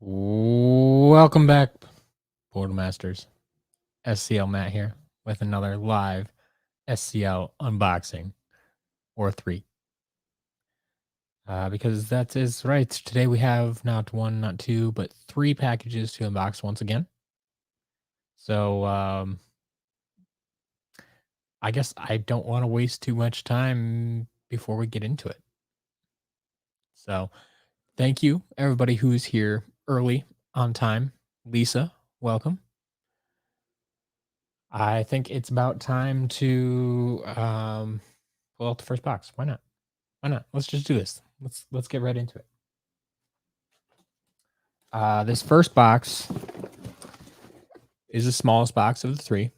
Welcome back, Board Masters. SCL Matt here with another live SCL unboxing, or 3. Because that is right. Today we have not 1, not 2, but 3 packages to unbox once again. So I guess I don't want to waste too much time before we get into it. So thank you, everybody who's here early on time. Lisa, welcome. I think it's about time to pull out the first box. Why not? Why not? Let's just do this. Let's get right into it. This first box is the smallest box of the 3.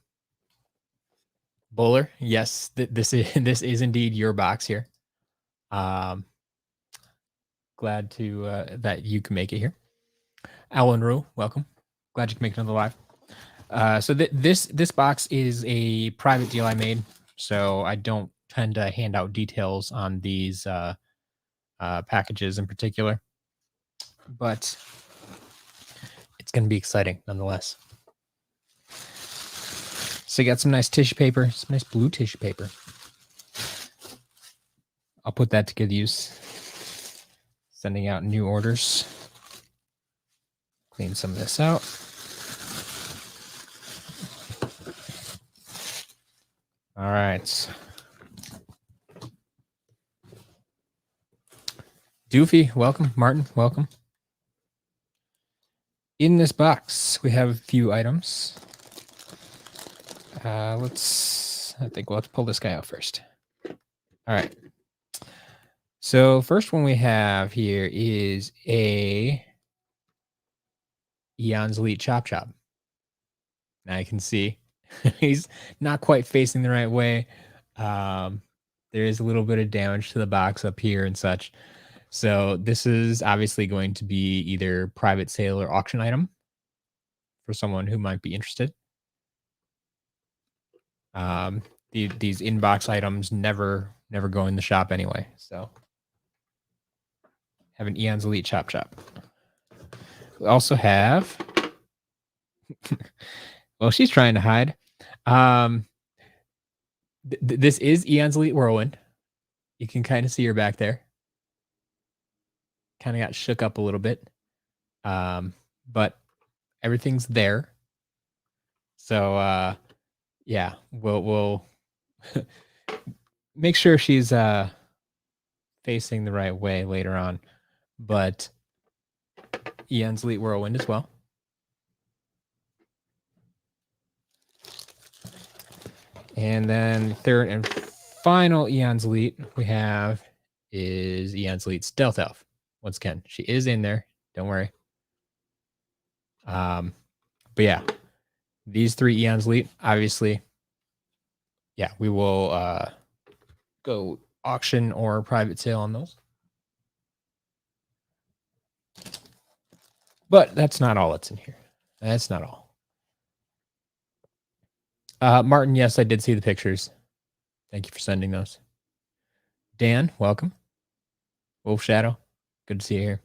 Bowler, yes, this is indeed your box here. Glad to that you can make it here. Alan Rue, welcome. Glad you can make another live. So this box is a private deal I made, so I don't tend to hand out details on these packages in particular, but it's going to be exciting nonetheless. So you got some nice tissue paper, some nice blue tissue paper. I'll put that to good use. Sending out new orders. Clean some of this out. All right. Doofy, welcome. Martin, welcome. In this box, we have a few items. Let's pull this guy out first. All right. So first one we have here is a Eon's Elite Chop Chop. Now you can see he's not quite facing the right way. There is a little bit of damage to the box up here and such. So this is obviously going to be either private sale or auction item for someone who might be interested. These inbox items never go in the shop anyway. So have an Eon's Elite Chop Chop. We also have well, she's trying to hide. This is Eon's Elite Whirlwind. You can kind of see her back there. Kind of got shook up a little bit. But everything's there. So yeah, we'll make sure she's facing the right way later on. But Eon's Elite Whirlwind as well. And then third and final Eon's Elite we have is Eon's Elite Stealth Elf. Once again, she is in there. Don't worry. But yeah, these 3 Eon's Elite, obviously, yeah, we will go auction or private sale on those. But that's not all that's in here. That's not all. Martin, yes, I did see the pictures. Thank you for sending those. Dan, welcome. Wolf Shadow, good to see you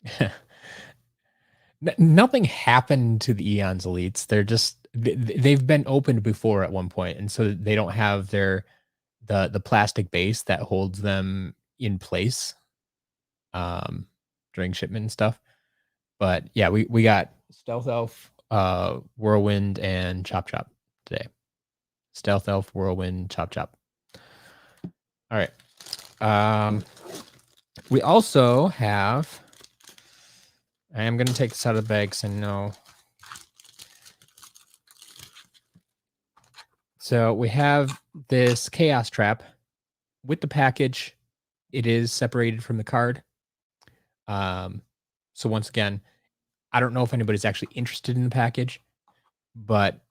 here. Nothing happened to the Eon's Elites. They're just they've been opened before at one point, and so they don't have the plastic base that holds them in place during shipment and stuff. But yeah, we got Stealth Elf, Whirlwind, and Chop Chop today. Stealth Elf, Whirlwind, Chop Chop. All right. We also have. I am going to take this out of the bag because I know. So we have this Chaos Trap with the package. It is separated from the card. So once again, I don't know if anybody's actually interested in the package, but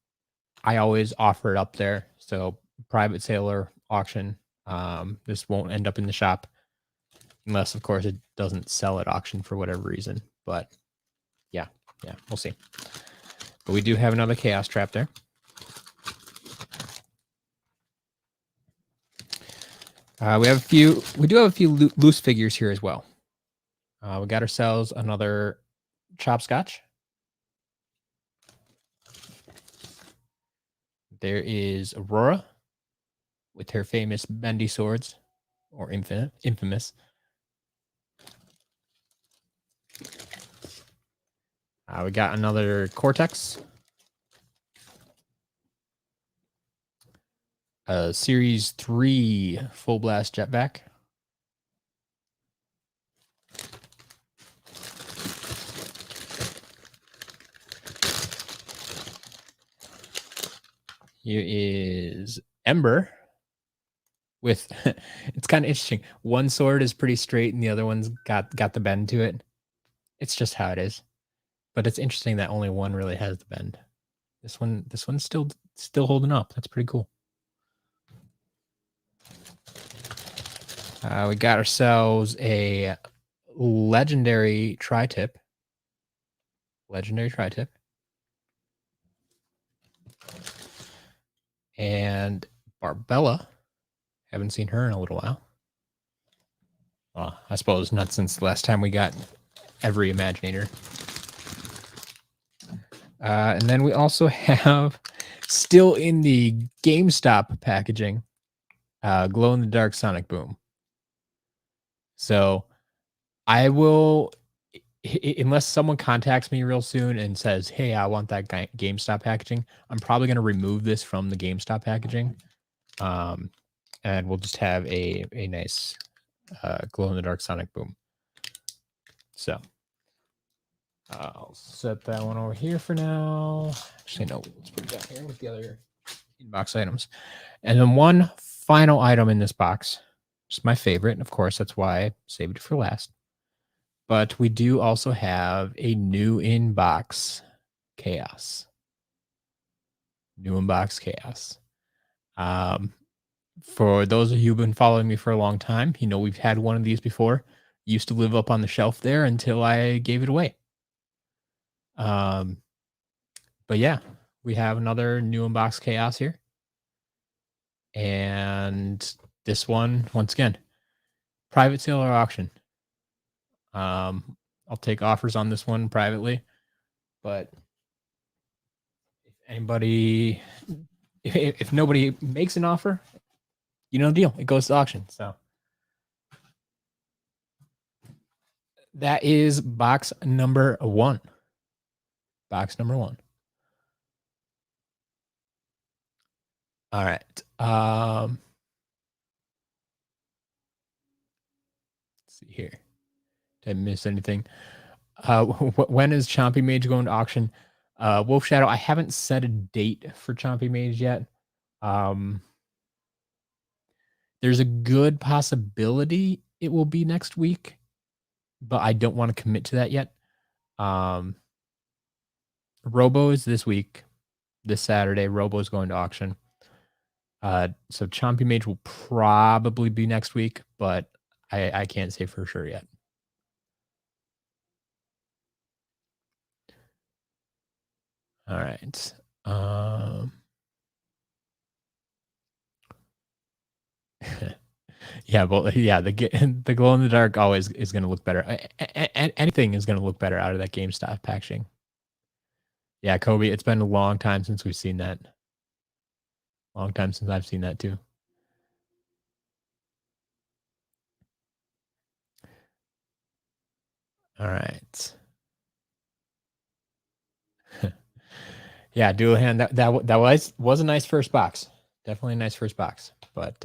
I always offer it up there. So private sale or auction. This won't end up in the shop unless, of course, it doesn't sell at auction for whatever reason. But yeah, we'll see. But we do have another Chaos Trap there. We do have a few loose figures here as well. We got ourselves another Chopscotch. There is Aurora with her famous bendy swords, or infamous. We got another Cortex. Series 3 Full Blast Jetpack. Here is Ember with it's kind of interesting. One sword is pretty straight and the other one's got the bend to it. It's just how it is. But it's interesting that only one really has the bend. This one's still holding up. That's pretty cool. We got ourselves a legendary tri-tip. Legendary tri-tip. And Barbella. Haven't seen her in a little while. Well, I suppose not since the last time we got every Imaginator. And then we also have, still in the GameStop packaging, glow-in-the-dark Sonic Boom. So I will, unless someone contacts me real soon and says, hey, I want that GameStop packaging, I'm probably going to remove this from the GameStop packaging. And we'll just have a nice glow-in-the-dark Sonic Boom. So I'll set that one over here for now. Actually, no, let's put it down here with the other in-box items. And then one final item in this box, which is my favorite, and of course, that's why I saved it for last. But we do also have a new in-box Chaos. New in-box Chaos. For those of you who've been following me for a long time, you know we've had one of these before. Used to live up on the shelf there until I gave it away. But yeah, we have another new inbox Chaos here. And this one, once again, private sale or auction. I'll take offers on this one privately, but if anybody, if nobody makes an offer, you know the deal. It goes to auction. So that is box number 1. Box number 1. All right. Let's see here. Did I miss anything? When is Chompy Mage going to auction? Wolf Shadow, I haven't set a date for Chompy Mage yet. There's a good possibility it will be next week, but I don't want to commit to that yet. Robo is this week, this Saturday. Robo is going to auction. So Chompy Mage will probably be next week, but I can't say for sure yet. All right. Yeah, well, yeah, the glow in the dark always is going to look better. Anything is going to look better out of that GameStop packaging. Yeah, Kobe, it's been a long time since we've seen that. Long time since I've seen that too. All right. Yeah, dual hand. That was a nice first box. Definitely a nice first box. But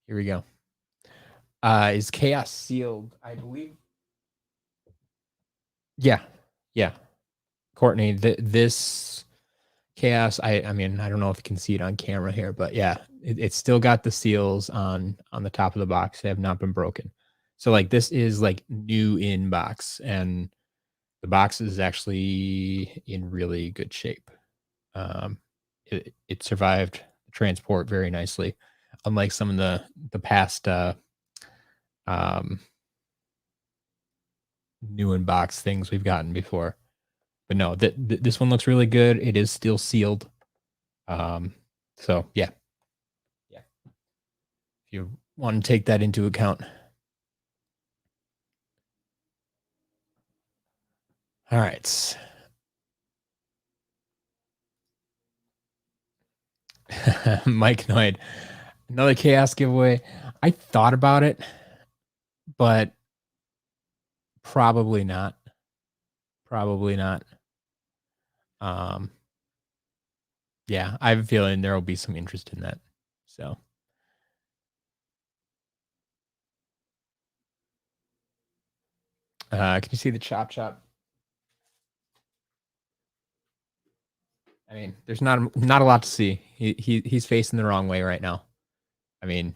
here we go. Is Chaos sealed? I believe. Yeah. Courtney, this Chaos. I mean, I don't know if you can see it on camera here, but yeah, it's still got the seals on the top of the box. They have not been broken. So like this is like new in box, and the box is actually in really good shape. It survived transport very nicely, unlike some of the past new in box things we've gotten before. But no, this one looks really good. It is still sealed. So yeah. If you want to take that into account. All right. Mike Noid, another chaos giveaway. I thought about it, but probably not. Probably not. Um, yeah, I have a feeling there will be some interest in that. So, can you see the chop chop? I mean, there's not a lot to see. He's facing the wrong way right now. I mean,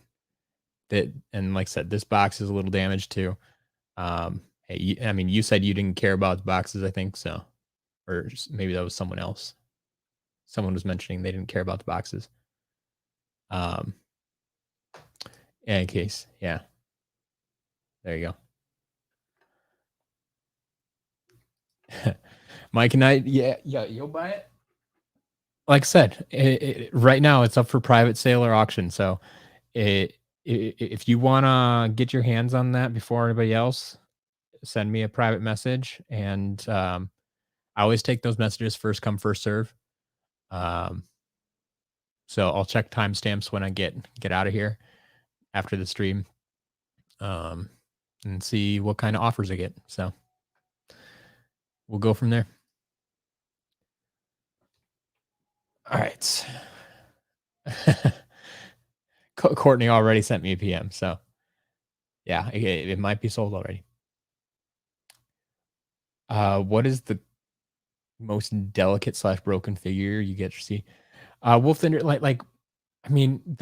that, and like I said, this box is a little damaged too. Hey, I mean, you said you didn't care about the boxes, I think so, or maybe that was someone else. Someone was mentioning they didn't care about the boxes. Um, in any case, yeah, there you go. Mike and I, yeah, you'll buy it. Like I said, right now it's up for private sale or auction. So, if you want to get your hands on that before anybody else, send me a private message, and I always take those messages first come first serve. Um, so I'll check timestamps when I get out of here after the stream, um, and see what kind of offers I get. So we'll go from there. All right. Courtney already sent me a PM, so yeah, it might be sold already. What is the most delicate slash broken figure you get to see? Wolf Thunder, like, I mean,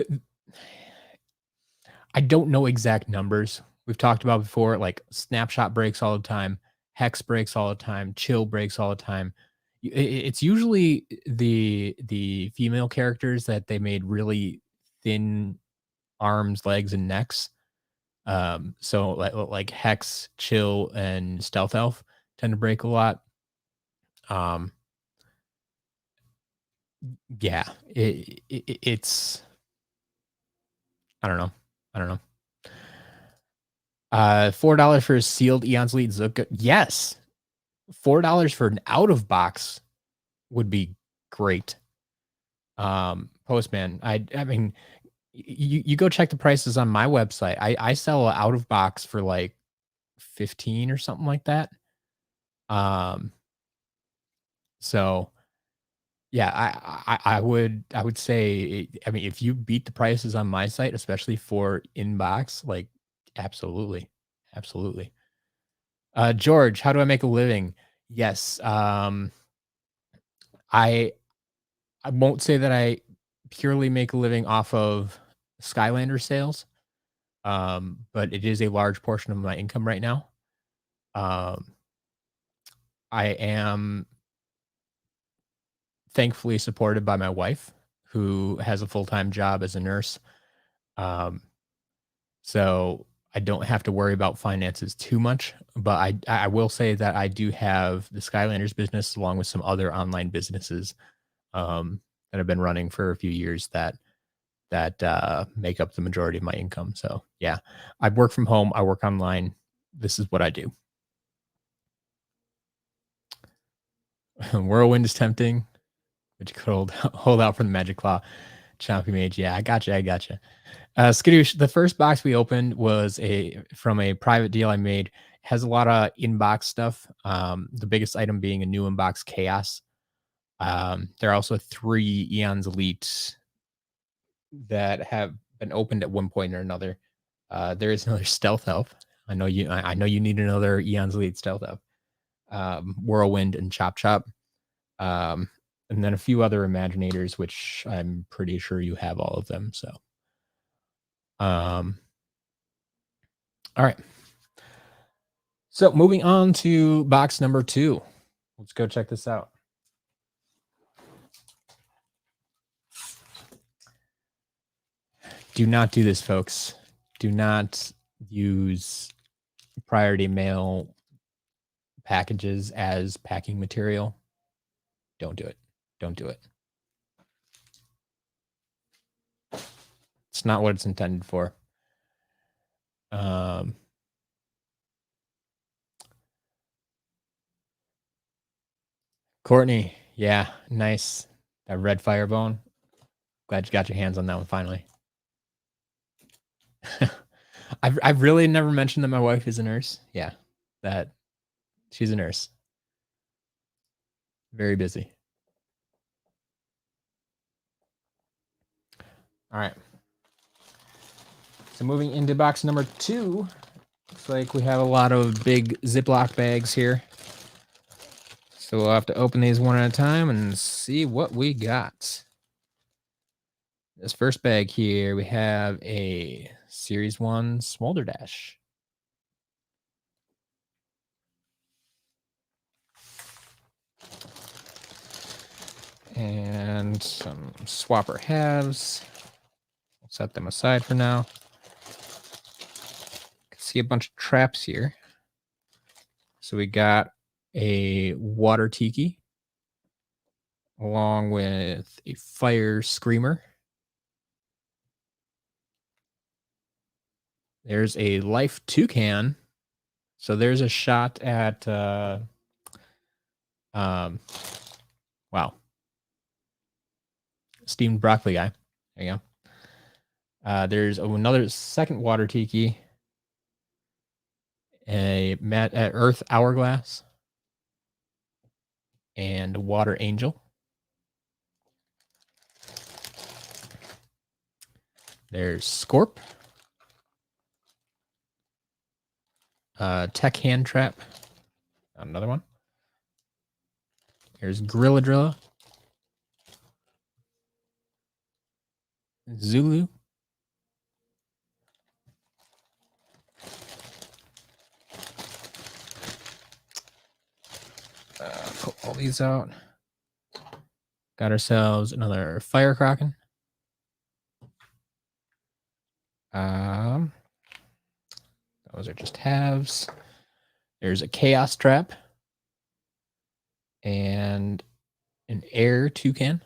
I don't know exact numbers. We've talked about before, like snapshot breaks all the time, hex breaks all the time, chill breaks all the time. It's usually the female characters that they made really thin arms, legs, and necks. So like hex, chill, and stealth elf tend to break a lot. Um, yeah, it's I don't know. I don't know. $4 for a sealed Eon's Lead Zuka. Yes. $4 for an out of box would be great. Postman. I mean, you go check the prices on my website. I sell an out of box for like 15 or something like that. Um, so yeah, I would say, I mean, if you beat the prices on my site, especially for inbox, like absolutely. Absolutely. George, how do I make a living? Yes. I I won't say that I purely make a living off of Skylander sales, but it is a large portion of my income right now. Um, I am thankfully supported by my wife, who has a full time job as a nurse. Um, so I don't have to worry about finances too much. But I will say that I do have the Skylanders business along with some other online businesses, that I've been running for a few years that make up the majority of my income. So yeah, I work from home. I work online. This is what I do. Whirlwind is tempting, but you could hold out for the magic claw. Chompy Mage. Yeah, I gotcha. I gotcha. Skadoosh, the first box we opened was from a private deal I made. Has a lot of inbox stuff. The biggest item being a new inbox chaos. There are also 3 Eons Elite that have been opened at one point or another. There is another stealth elf. I know you need another Eon's Elite stealth elf. Whirlwind and Chop Chop. Um, and then a few other Imaginators, which I'm pretty sure you have all of them. So, all right. So moving on to box number 2. Let's go check this out. Do not do this, folks. Do not use priority mail packages as packing material. Don't do it. Don't do it. It's not what it's intended for. Um, Courtney, yeah, nice. That red firebone. Glad you got your hands on that one finally. I've really never mentioned that my wife is a nurse. Yeah, that she's a nurse. Very busy. All right. So moving into box number 2, looks like we have a lot of big Ziploc bags here. So we'll have to open these one at a time and see what we got. This first bag here, we have a Series 1 Smolder Dash. And some swapper halves. We'll set them aside for now. See a bunch of traps here. So we got a water tiki along with a fire screamer. There's a life toucan. So there's a shot at wow. Steamed broccoli guy. There you go. There's another second water tiki. A Earth Hourglass. And Water Angel. There's Scorp. Tech Hand Trap. Another one. There's Grilladrilla. Zulu. Pull all these out. Got ourselves another Fire Kraken. Those are just halves. There's a Chaos Trap. And an Air Toucan.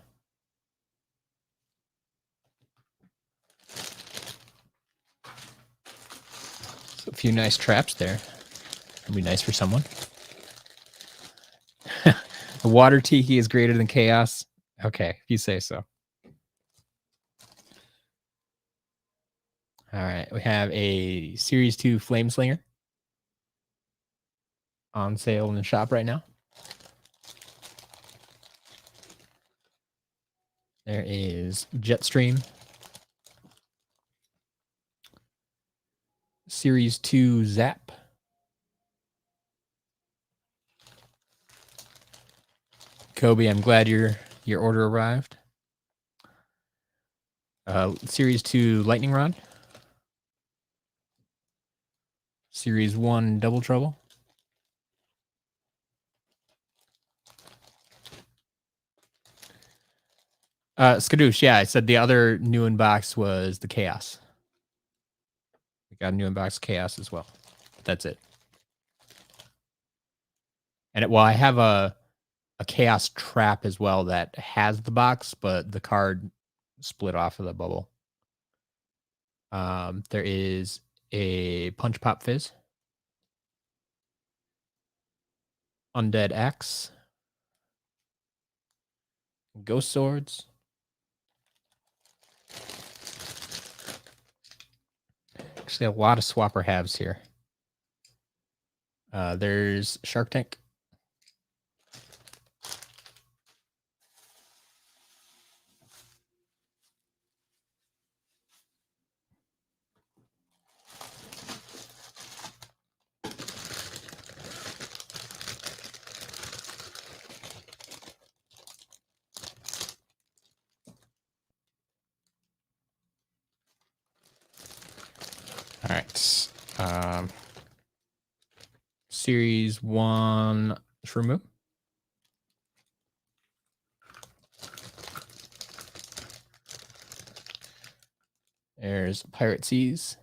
So a few nice traps there. That'd be nice for someone. The water tiki is greater than chaos. Okay, if you say so. All right, we have a Series 2 Flame Slinger on sale in the shop right now. There is Jetstream. Series 2 Zap. Kobe, I'm glad your order arrived. Series 2 Lightning Rod. Series 1 Double Trouble. Skadoosh, yeah, I said the other new in box was the Chaos. We got a new in box Chaos as well. That's it. And I have a Chaos Trap as well that has the box, but the card split off of the bubble. There is a Punch Pop Fizz. Undead Axe. Ghost Swords. Actually, a lot of swapper halves here. There's Shark Tank. All right. Series 1 Shroom. There's Pirate Seas.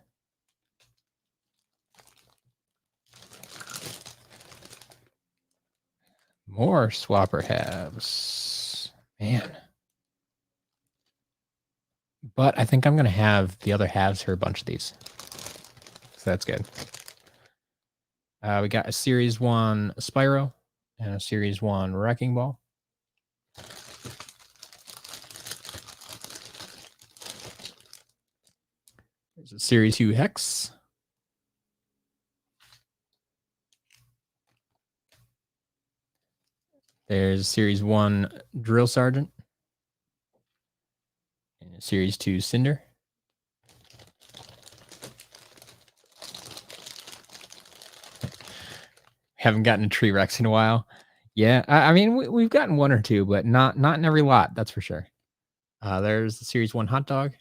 More swapper halves. Man. But I think I'm going to have the other halves for a bunch of these. So that's good. We got a Series 1 Spyro and a Series 1 Wrecking Ball. There's a Series 2 Hex. There's Series 1 Drill Sergeant. And a Series 2 Cinder. Haven't gotten a Tree Rex in a while. Yeah, I mean, we've gotten one or two, but not in every lot, that's for sure. There's the Series 1 Hot Dog.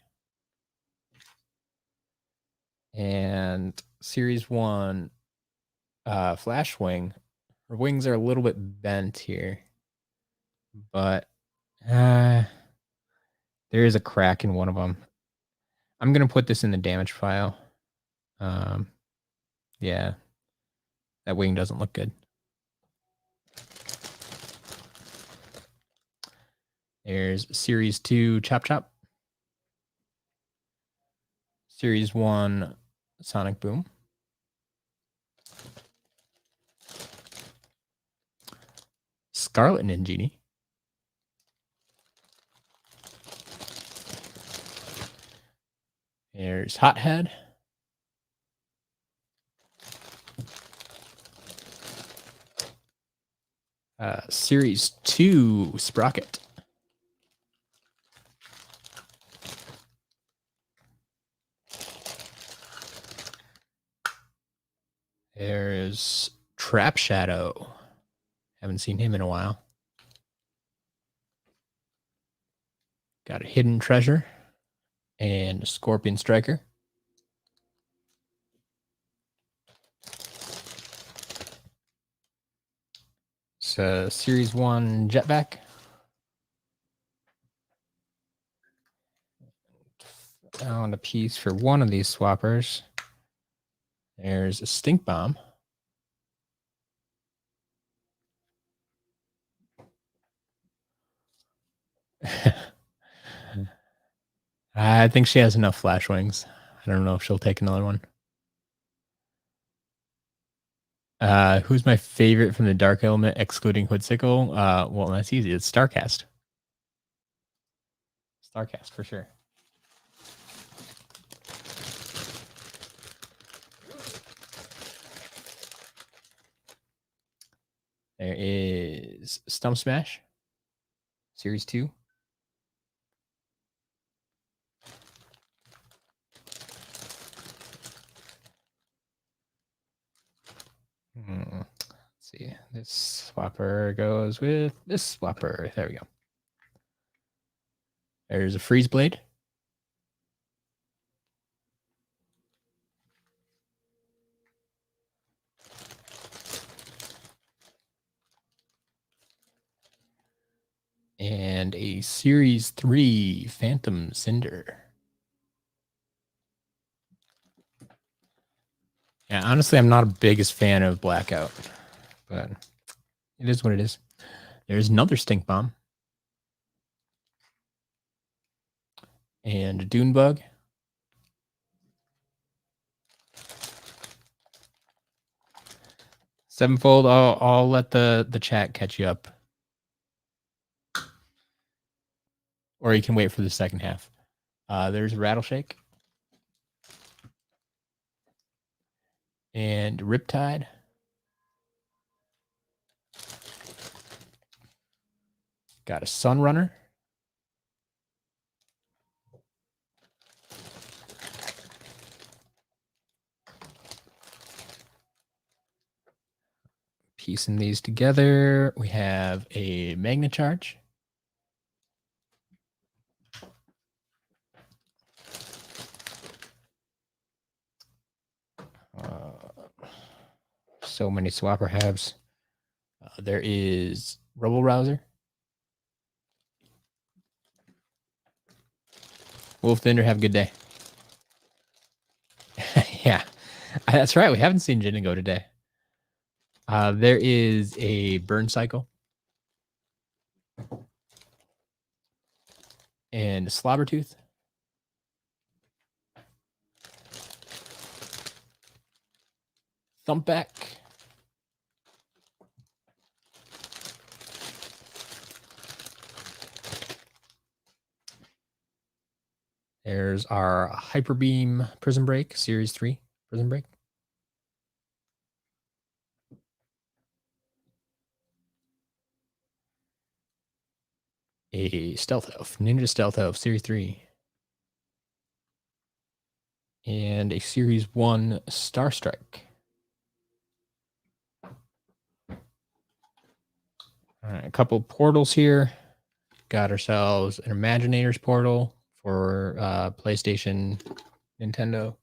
And Series 1 Flash Wing. Her wings are a little bit bent here. But there is a crack in one of them. I'm going to put this in the damage file. Yeah. That wing doesn't look good. There's Series 2 Chop Chop. Series 1 Sonic Boom. Scarlet Ninjini. There's Hothead. Series 2 Sprocket. There's Trap Shadow. Haven't seen him in a while. Got a Hidden Treasure and a Scorpion Striker. So Series 1 Jetpack. Found a piece for one of these swappers. There's a Stink Bomb. I think she has enough Flash Wings. I don't know if she'll take another one. Who's my favorite from the Dark Element, excluding Hoodsickle? Well, that's easy. It's Starcast. Starcast, for sure. There is Stump Smash. Series 2. Let's see. This swapper goes with this swapper. There we go. There's a Freeze Blade. And a Series 3 Phantom Cinder. Yeah, honestly, I'm not a biggest fan of Blackout, but it is what it is. There's another Stink Bomb. And a Dune Bug. Sevenfold, I'll let the chat catch you up. Or you can wait for the second half. There's Rattleshake. And Riptide. Got a Sunrunner. Piecing these together, we have a Magna Charge. So many swapper halves. There is Rubble Rouser. Wolf Thunder, have a good day. Yeah, that's right. We haven't seen Jinigo today. There is a Burn Cycle. And a Slobbertooth. Thumpback. There's our Hyper Beam Prison Break, Series 3 Prison Break. A Stealth Elf, Ninja Stealth Elf, Series 3. And a Series 1 Star Strike. All right, a couple portals here. Got ourselves an Imaginator's portal for PlayStation, Nintendo.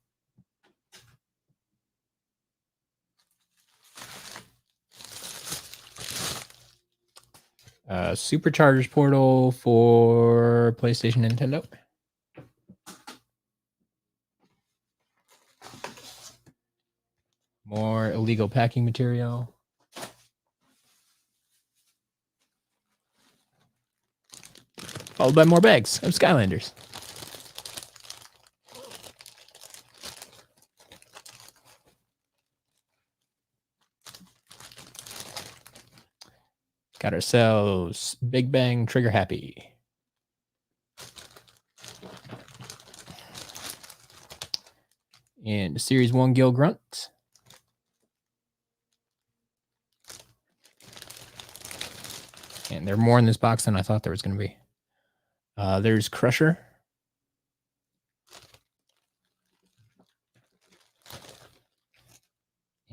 Superchargers portal for PlayStation, Nintendo. More illegal packing material. Followed by more bags of Skylanders. Got ourselves Big Bang Trigger Happy. And Series 1 Gil Grunt. And there are more in this box than I thought there was going to be. There's Crusher.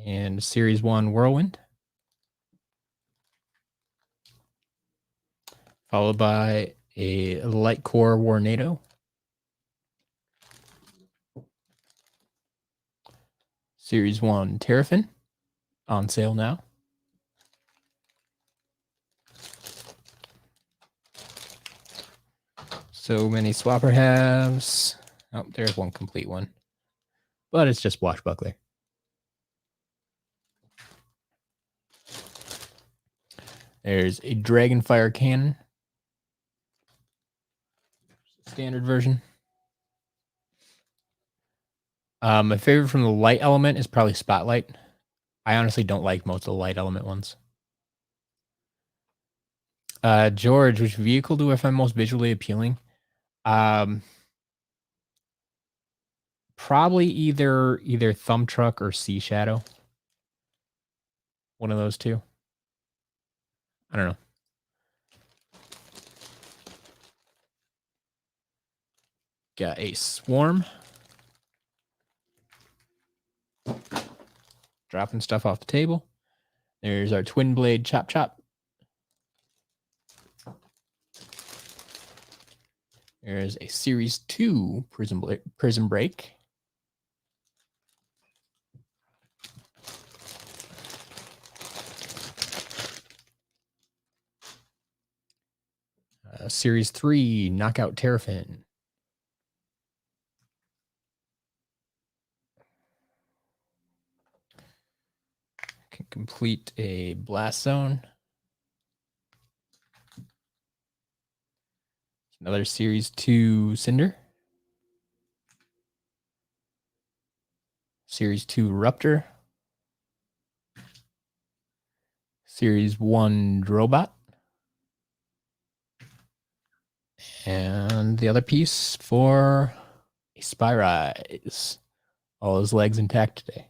And Series 1 Whirlwind. Followed by a Light Core Warnado. Series 1 Terrafin. On sale now. So many swapper halves. Oh, there's one complete one. But it's just Washbuckler. There's a Dragonfire Cannon. Standard version. My favorite from the light element is probably Spotlight. I honestly don't like most of the light element ones. George, which vehicle do I find most visually appealing? Probably either Thumb Truck or Sea Shadow. One of those two. I don't know. Got a Swarm. Dropping stuff off the table. There's our Twin Blade Chop Chop. There's a Series 2 Prison Break. Series 3 Knockout Terrafin. Can complete a Blast Zone. Another Series 2 Cinder. Series 2 Ruptor. Series 1 Drobot. And the other piece for a Spyrise. All his legs intact today.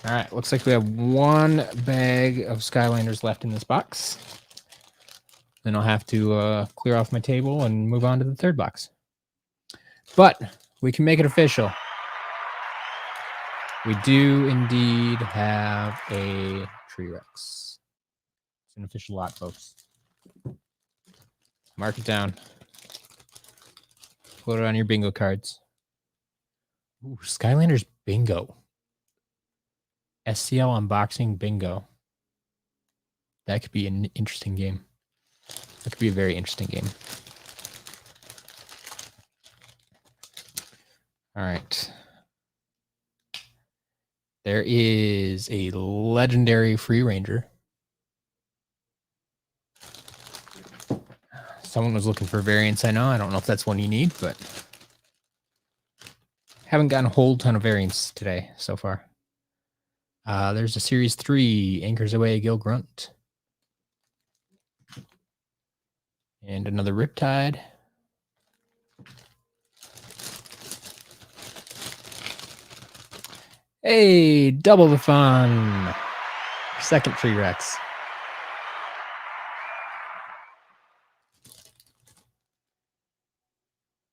All right, looks like we have one bag of Skylanders left in this box. Then I'll have to clear off my table and move on to the third box. But we can make it official. We do indeed have a Tree Rex. It's an official lot, folks. Mark it down. Put it on your bingo cards. Ooh, Skylanders Bingo. SCL Unboxing Bingo. That could be an interesting game. That could be a very interesting game. All right. There is a legendary Free Ranger. Someone was looking for variants, I know. I don't know if that's one you need, but Haven't gotten a whole ton of variants today so far. There's a Series 3, Anchors Away Gil Grunt. And another Riptide. Hey, double the fun. Second free Rex.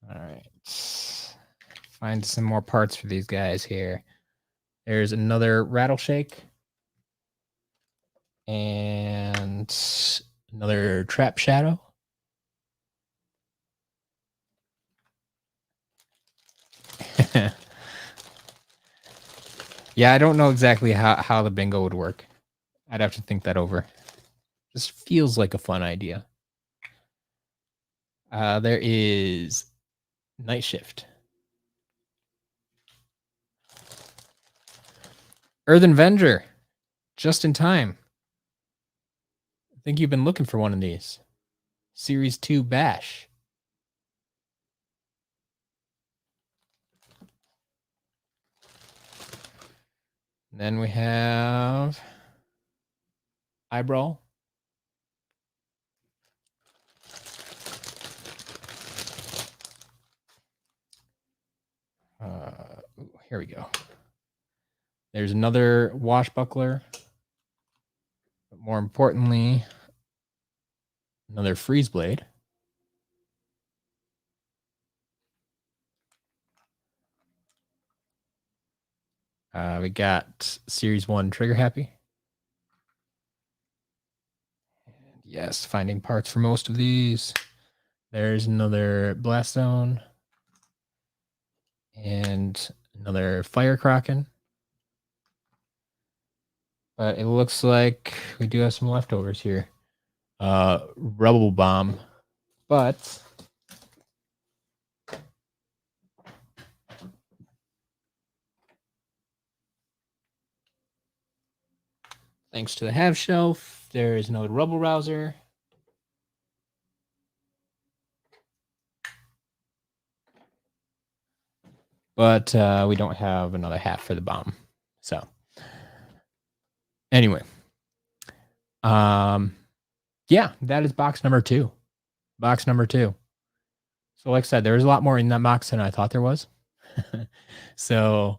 All right. Find some more parts for these guys here. There's another Rattleshake. And another Trap Shadow. Yeah, I don't know exactly how the bingo would work. I'd have to think that over. This feels like a fun idea. There is Night Shift. Earthen Venger. Just in time. I think you've been looking for one of these. Series 2 Bash. Then we have Eyebrow. Here we go. There's another Washbuckler. But more importantly, another Freeze Blade. We got Series 1 Trigger Happy. And yes, finding parts for most of these. There's another Blast Zone. And another Fire Kraken. But it looks like we do have some leftovers here. Rubble Bomb. But thanks to the Have Shelf, there is another Rubble Rouser. But we don't have another half for the bomb. So anyway. Yeah, that is box number 2. Box number 2. So like I said, there's a lot more in that box than I thought there was. So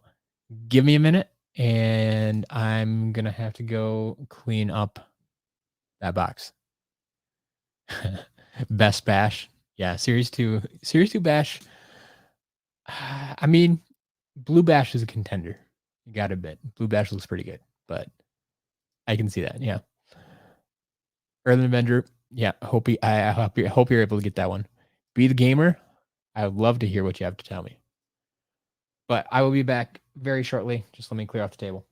give me a minute and I'm going to have to go clean up that box. Best Bash. Yeah, Series 2 Bash. I mean, Blue Bash is a contender. You got to admit. Blue Bash looks pretty good, but I can see that. Yeah. Earthen Avenger. Yeah, I hope you're able to get that one. Be the Gamer. I would love to hear what you have to tell me. But I will be back very shortly. Just let me clear off the table.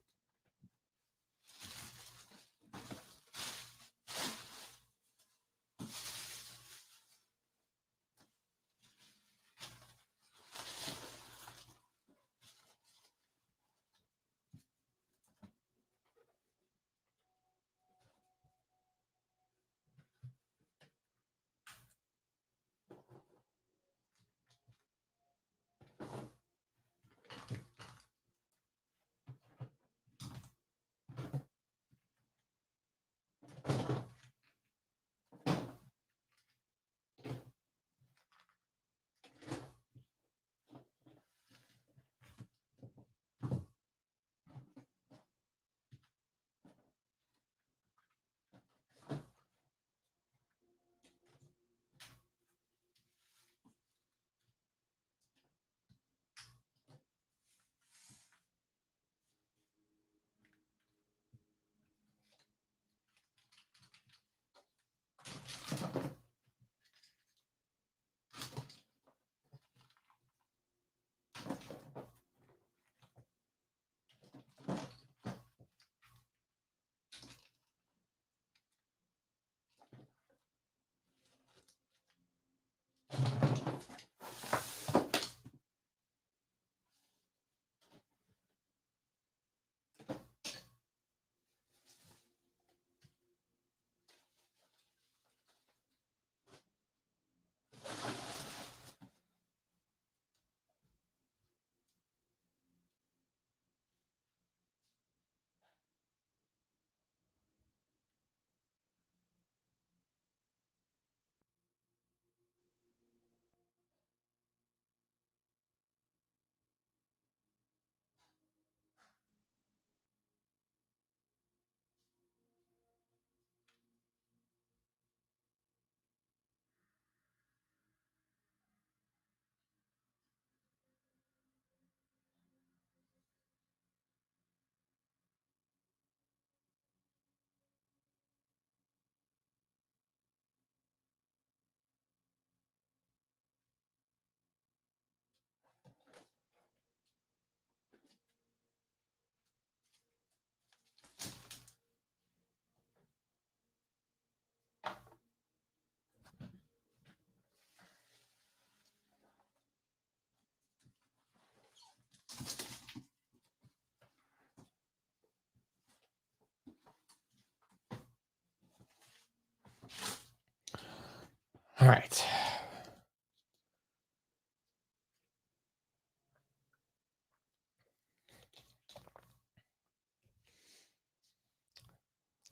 All right.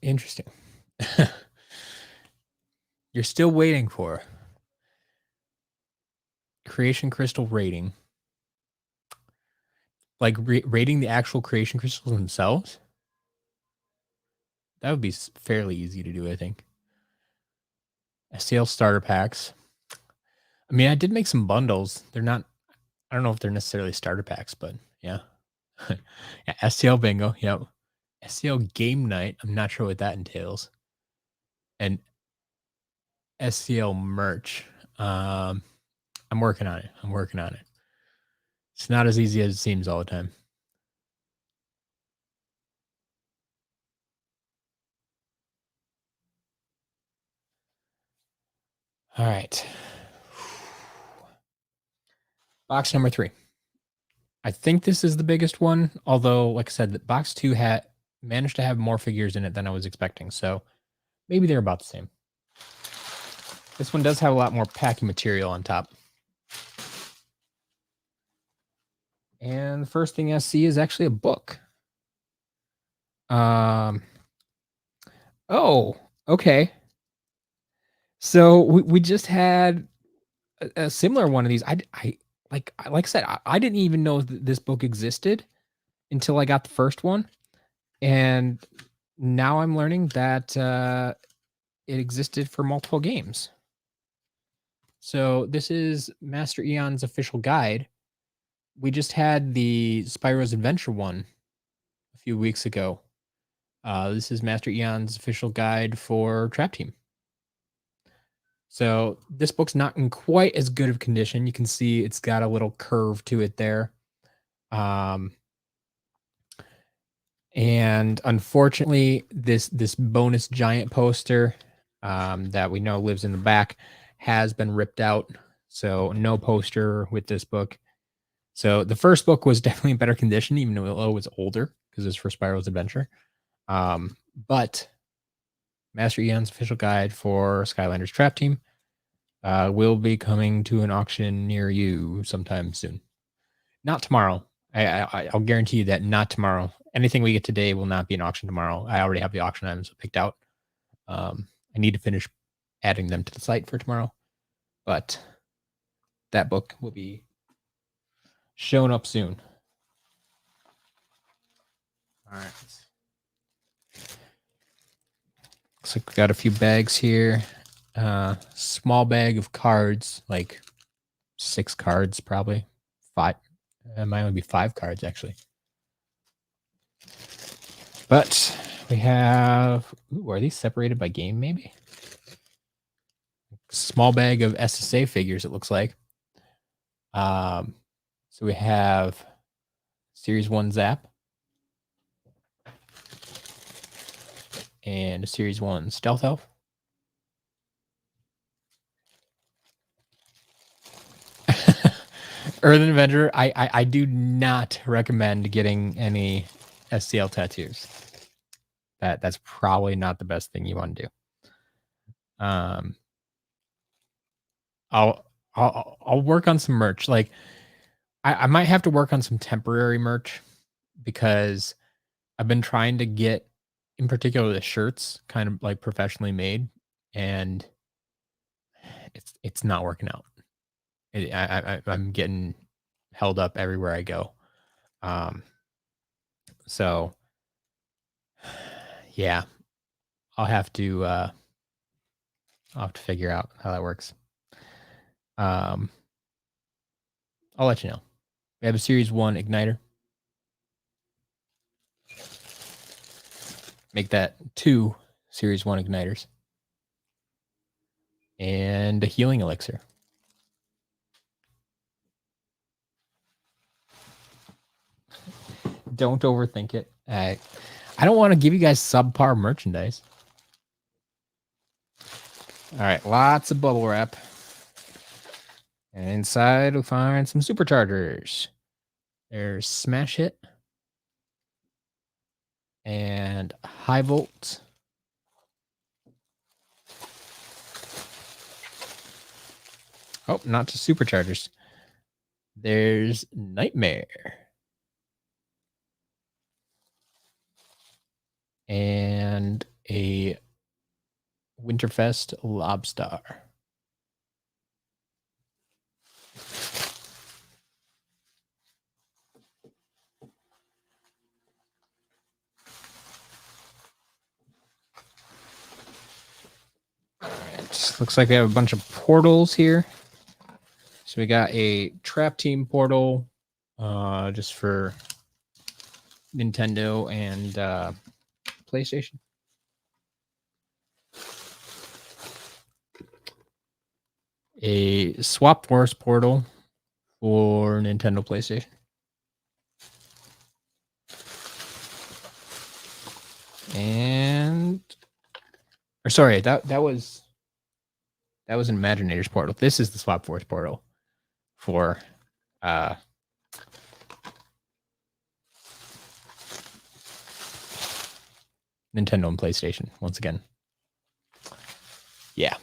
Interesting. You're still waiting for creation crystal rating. Like rating the actual creation crystals themselves? That would be fairly easy to do, I think. SCL starter packs. I mean, I did make some bundles. They're not, I don't know if they're necessarily starter packs, but yeah. Yeah, SCL bingo. Yep. SCL game night. I'm not sure what that entails. And SCL merch. I'm working on it. I'm working on it. It's not as easy as it seems all the time. All right. Box number 3. I think this is the biggest one, although, like I said, the box 2 had managed to have more figures in it than I was expecting. So maybe they're about the same. This one does have a lot more packing material on top. And the first thing I see is actually a book. Oh, okay. So we just had a similar one of these. Like I said, I didn't even know that this book existed until I got the first one, and now I'm learning that it existed for multiple games. So this is Master Eon's official guide. We just had the Spyro's Adventure one a few weeks ago. This is Master Eon's official guide for Trap Team. So this book's not in quite as good of condition. You can see it's got a little curve to it there. And unfortunately, this bonus giant poster that we know lives in the back has been ripped out. So no poster with this book. So the first book was definitely in better condition, even though it was older because it's for Spyro's Adventure. But Master Eon's official guide for Skylanders Trap Team will be coming to an auction near you sometime soon. Not tomorrow. I'll guarantee you that not tomorrow. Anything we get today will not be an auction tomorrow. I already have the auction items picked out. I need to finish adding them to the site for tomorrow, but that book will be showing up soon. All right. Looks like we got a few bags here. Small bag of cards, like 6 cards, probably 5. It might only be 5 cards actually. But we have. Ooh, are these separated by game? Maybe. Small bag of SSA figures. It looks like. So we have Series 1 Zap and a Series 1 Stealth Elf. Earthen Avenger, I do not recommend getting any SCL tattoos. That's probably not the best thing you want to do. I'll work on some merch. Like I might have to work on some temporary merch because I've been trying to get, in particular, the shirts kind of like professionally made, and it's not working out. I'm getting held up everywhere I go. So yeah, I'll have to figure out how that works. I'll let you know. We have a Series 1 Igniter. Make that 2 Series 1 Igniters. And a Healing Elixir. Don't overthink it. I don't want to give you guys subpar merchandise. All right, lots of bubble wrap. And inside we'll find some superchargers. There's Smash Hit and High Volt. Oh, not just superchargers. There's Nightmare. And a Winterfest Lobster. Alright, looks like we have a bunch of portals here. So we got a Trap Team portal, just for Nintendo and PlayStation. A Swap Force portal for Nintendo PlayStation. And or sorry, that was an Imaginator's portal. This is the Swap Force portal for Nintendo and PlayStation once again. Yeah.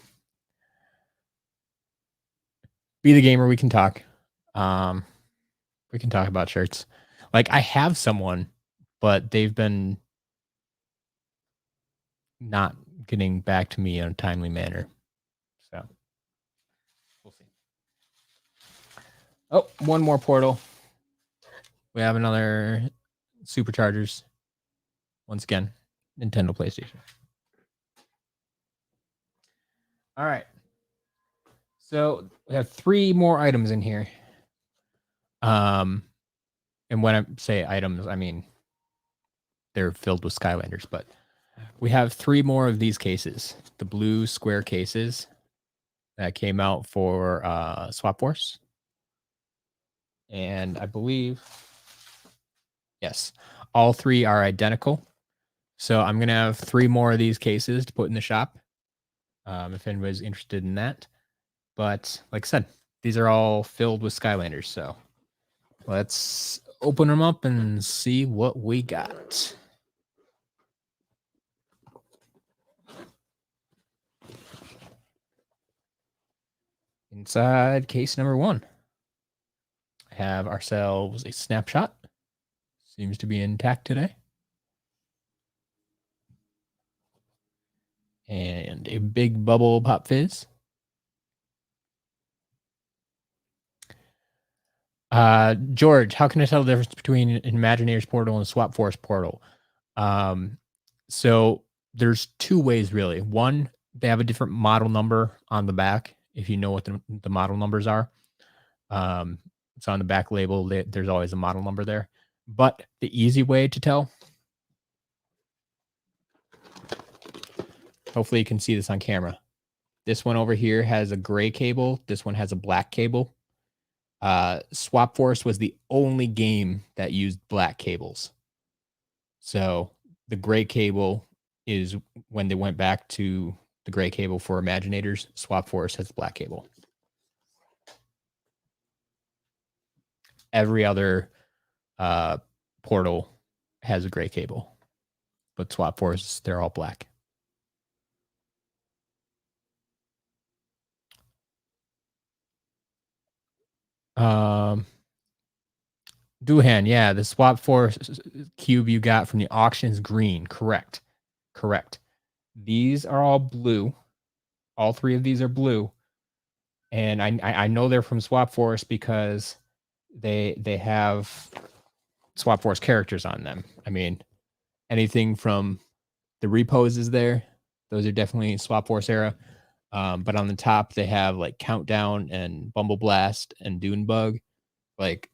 Be the gamer, we can talk. We can talk about shirts. Like I have someone, but they've been not getting back to me in a timely manner. So we'll see. Oh, one more portal. We have another Superchargers. Once again, Nintendo PlayStation. All right. So we have 3 more items in here. And when I say items, I mean they're filled with Skylanders, but we have 3 more of these cases. The blue square cases that came out for Swap Force. And I believe, yes, all 3 are identical. So I'm going to have 3 more of these cases to put in the shop, if anybody's interested in that. But like I said, these are all filled with Skylanders. So let's open them up and see what we got. Inside case number 1, I have ourselves a snapshot. Seems to be intact today. And a big bubble pop fizz. George, how can I tell the difference between an Imaginator's portal and a Swap Force portal? So there's 2 ways really. One, they have a different model number on the back. If you know what the model numbers are, it's on the back label. There's always a model number there. But the easy way to tell, hopefully you can see this on camera. This one over here has a gray cable. This one has a black cable. Swap Force was the only game that used black cables. So the gray cable is when they went back to the gray cable for Imaginators. Swap Force has the black cable. Every other portal has a gray cable, but Swap Force, they're all black. Doohan, yeah, the Swap Force cube you got from the auction is green. Correct. These are all blue. All 3 of these are blue. And I know they're from Swap Force because they have Swap Force characters on them. I mean, anything from the repos is there. Those are definitely Swap Force era. But on the top, they have like Countdown and Bumble Blast and Dune Bug. Like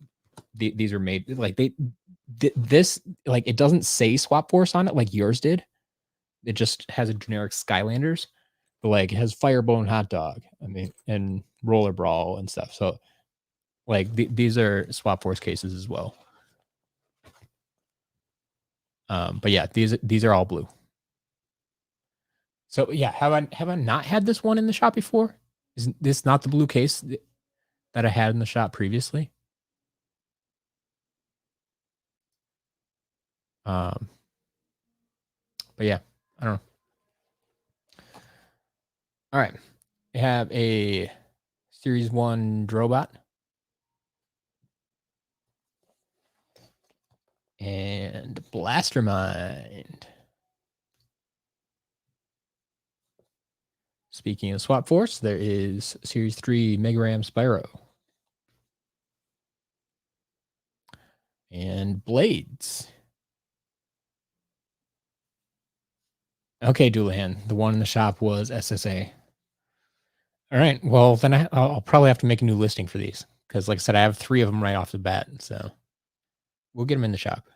these are made like this, like it doesn't say Swap Force on it like yours did. It just has a generic Skylanders, but like it has Firebone Hot Dog. I mean, and Roller Brawl and stuff. So like these are Swap Force cases as well. But yeah, these are all blue. So yeah, have I not had this one in the shop before? Is this not the blue case that I had in the shop previously? But yeah, I don't know. All right, we have a Series 1 Drobot. And Blastermind. Speaking of Swap Force, there is Series 3 Mega Ram Spyro. And Blades. Okay, Doulahan. The one in the shop was SSA. All right. Well, then I'll probably have to make a new listing for these because, like I said, I have 3 of them right off the bat. So we'll get them in the shop.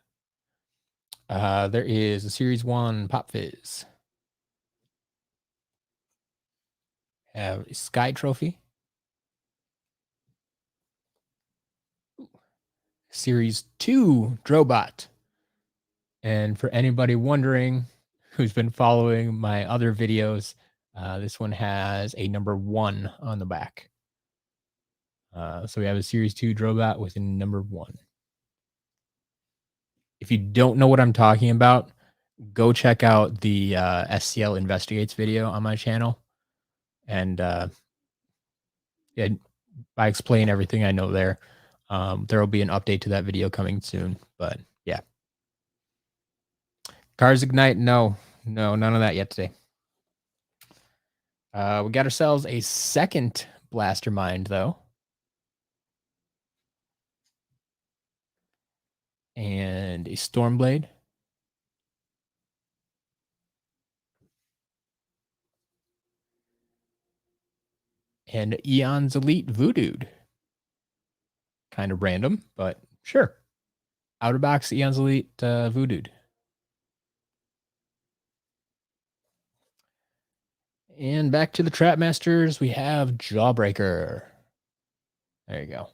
There is a Series 1 Pop Fizz. Have a Sky Trophy. Series 2 Drobot. And for anybody wondering who's been following my other videos, this one has a number 1 on the back. So we have a Series 2 Drobot with a number 1. If you don't know what I'm talking about, go check out the SCL Investigates video on my channel. And yeah, I explain everything I know there. There will be an update to that video coming soon. But yeah. Cars Ignite, no, none of that yet today. We got ourselves a second Blastermind, though. And a Stormblade. And Eon's Elite Voodooed. Kind of random, but sure. Outer box Eon's Elite Voodooed. And back to the Trap Masters, we have Jawbreaker. There you go.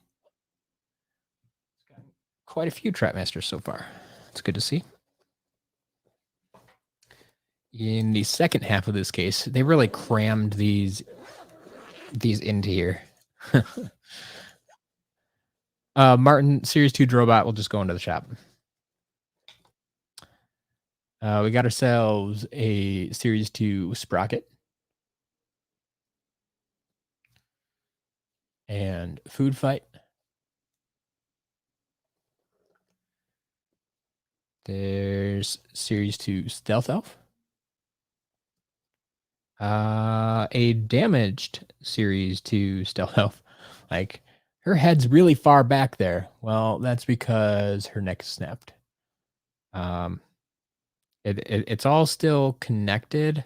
Quite a few Trap Masters so far. It's good to see. In the second half of this case, they really crammed these into here. Martin, Series 2 Drobot will just go into the shop. We got ourselves a Series 2 Sprocket. And Food Fight. There's Series 2 Stealth Elf. A damaged Series 2 Stealth Elf. Like, her head's really far back there. Well, that's because her neck is snapped. It's all still connected,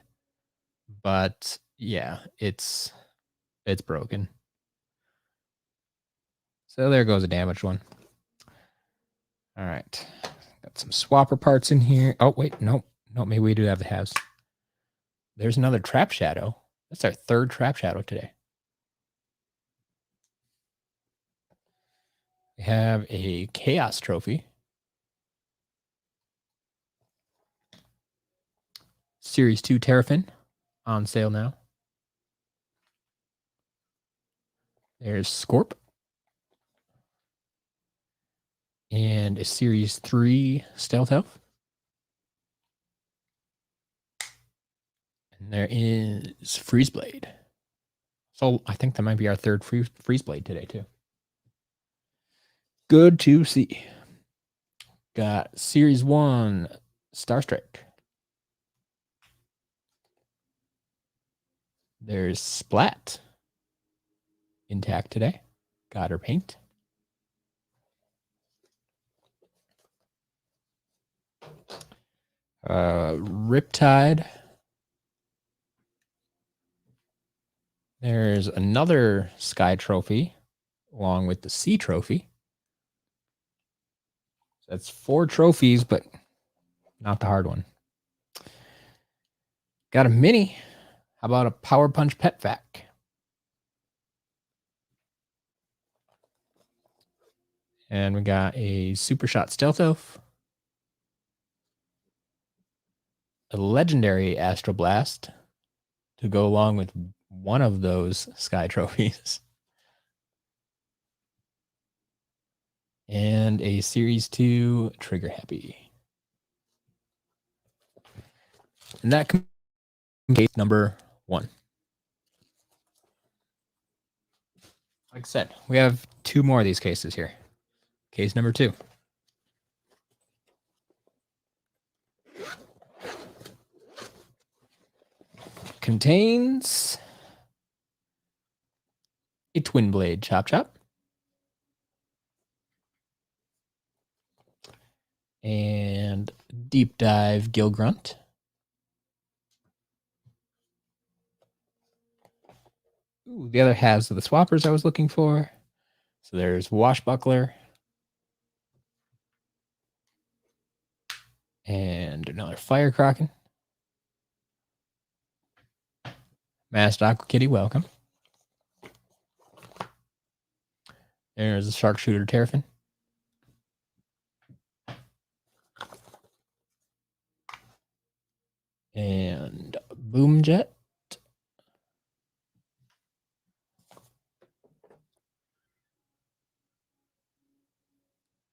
but yeah, it's broken. So there goes a damaged one. All right. Got some swapper parts in here. Oh, wait, no, maybe we do have the halves. There's another Trap Shadow. That's our third Trap Shadow today. We have a Chaos Trophy. Series 2 Terrafin on sale now. There's Scorp. And a Series 3 Stealth Elf. And there is Freeze Blade. So I think that might be our third Freeze Blade today, too. Good to see. Got Series 1 Starstrike. There's Splat. Intact today. Got her paint. Riptide. There's another Sky Trophy along with the Sea Trophy. So that's 4 trophies, but not the hard one. Got a mini. How about a Power Punch Pet Vac? And we got a Super Shot Stealth Elf. A legendary Astro Blast to go along with one of those Sky Trophies. And a Series 2 Trigger Happy. And that completes number 1. Like I said, we have 2 more of these cases here. Case number 2. Contains a twin blade chop chop. And deep dive gill grunt. Ooh, the other halves of the swappers I was looking for. So there's washbuckler. And another fire kraken. Masked Aqua Kitty, welcome. There's a sharpshooter Terrafin. And Boomjet.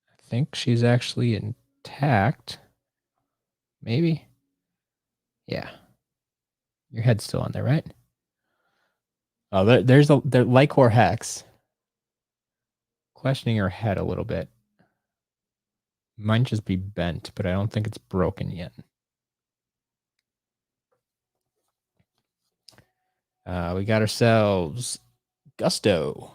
I think she's actually intact. Maybe. Yeah. Your head's still on there, right? Oh, there's the Lycor Hex. Questioning her head a little bit. Might just be bent, but I don't think it's broken yet. We got ourselves Gusto.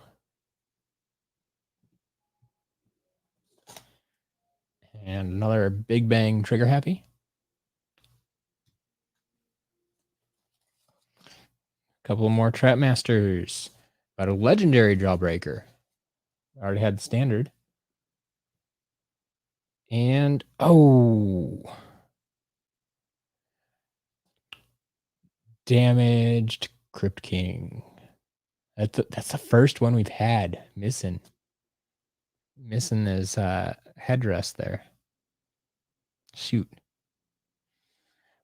And another Big Bang Trigger Happy. A couple more Trap Masters. Got a legendary Jawbreaker. Already had the standard. And damaged Crypt King. That's the first one we've had missing. Missing his headdress there. Shoot.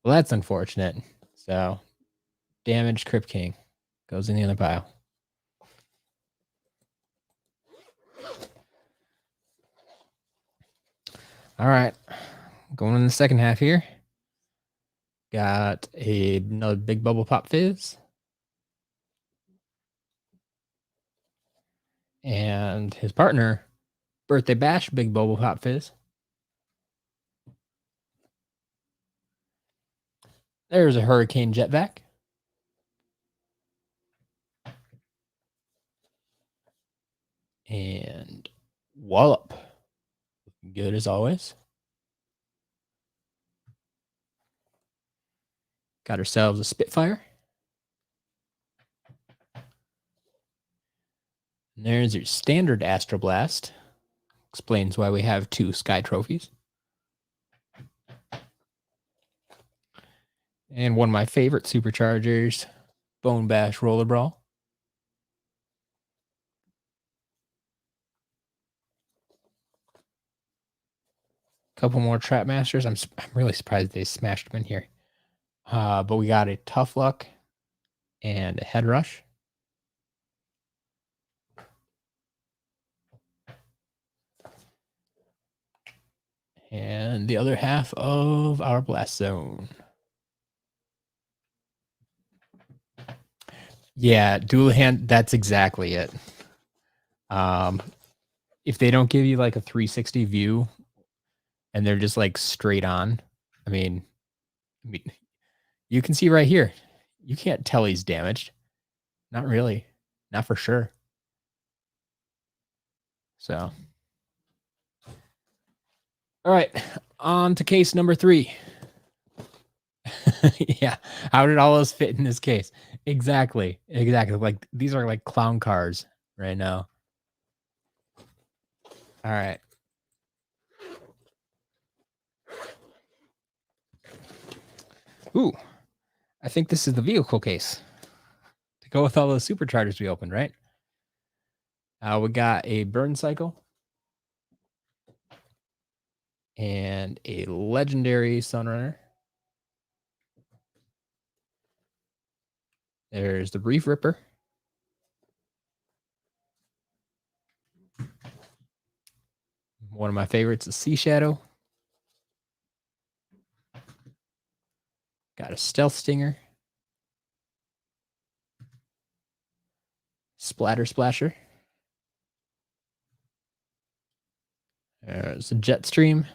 Well, that's unfortunate. So, damaged Crypt King goes in the other pile. All right. Going in the second half here. Got another big bubble pop fizz. And his partner, Birthday Bash, big bubble pop fizz. There's a Hurricane Jetvac. And Wallop. Good as always. Got ourselves a Spitfire. And there's your standard Astroblast. Explains why we have 2 Sky Trophies. And one of my favorite superchargers, Bone Bash Roller Brawl. Couple more Trap Masters. I'm really surprised they smashed them in here. But we got a Tough Luck and a Head Rush. And the other half of our Blast Zone. Yeah, dual hand, that's exactly it. If they don't give you like a 360 view and they're just like straight on, I mean, you can see right here. You can't tell he's damaged. Not really. Not for sure. So. All right. On to case number 3. Yeah. How did all those fit in this case? Exactly. Like these are like clown cars right now. All right. Ooh. I think this is the vehicle case to go with all those superchargers we opened, right? We got a burn cycle and a legendary Sunrunner. There's the Reef Ripper. One of my favorites is Sea Shadow. Got a Stealth Stinger. Splatter Splasher. There's a Jetstream.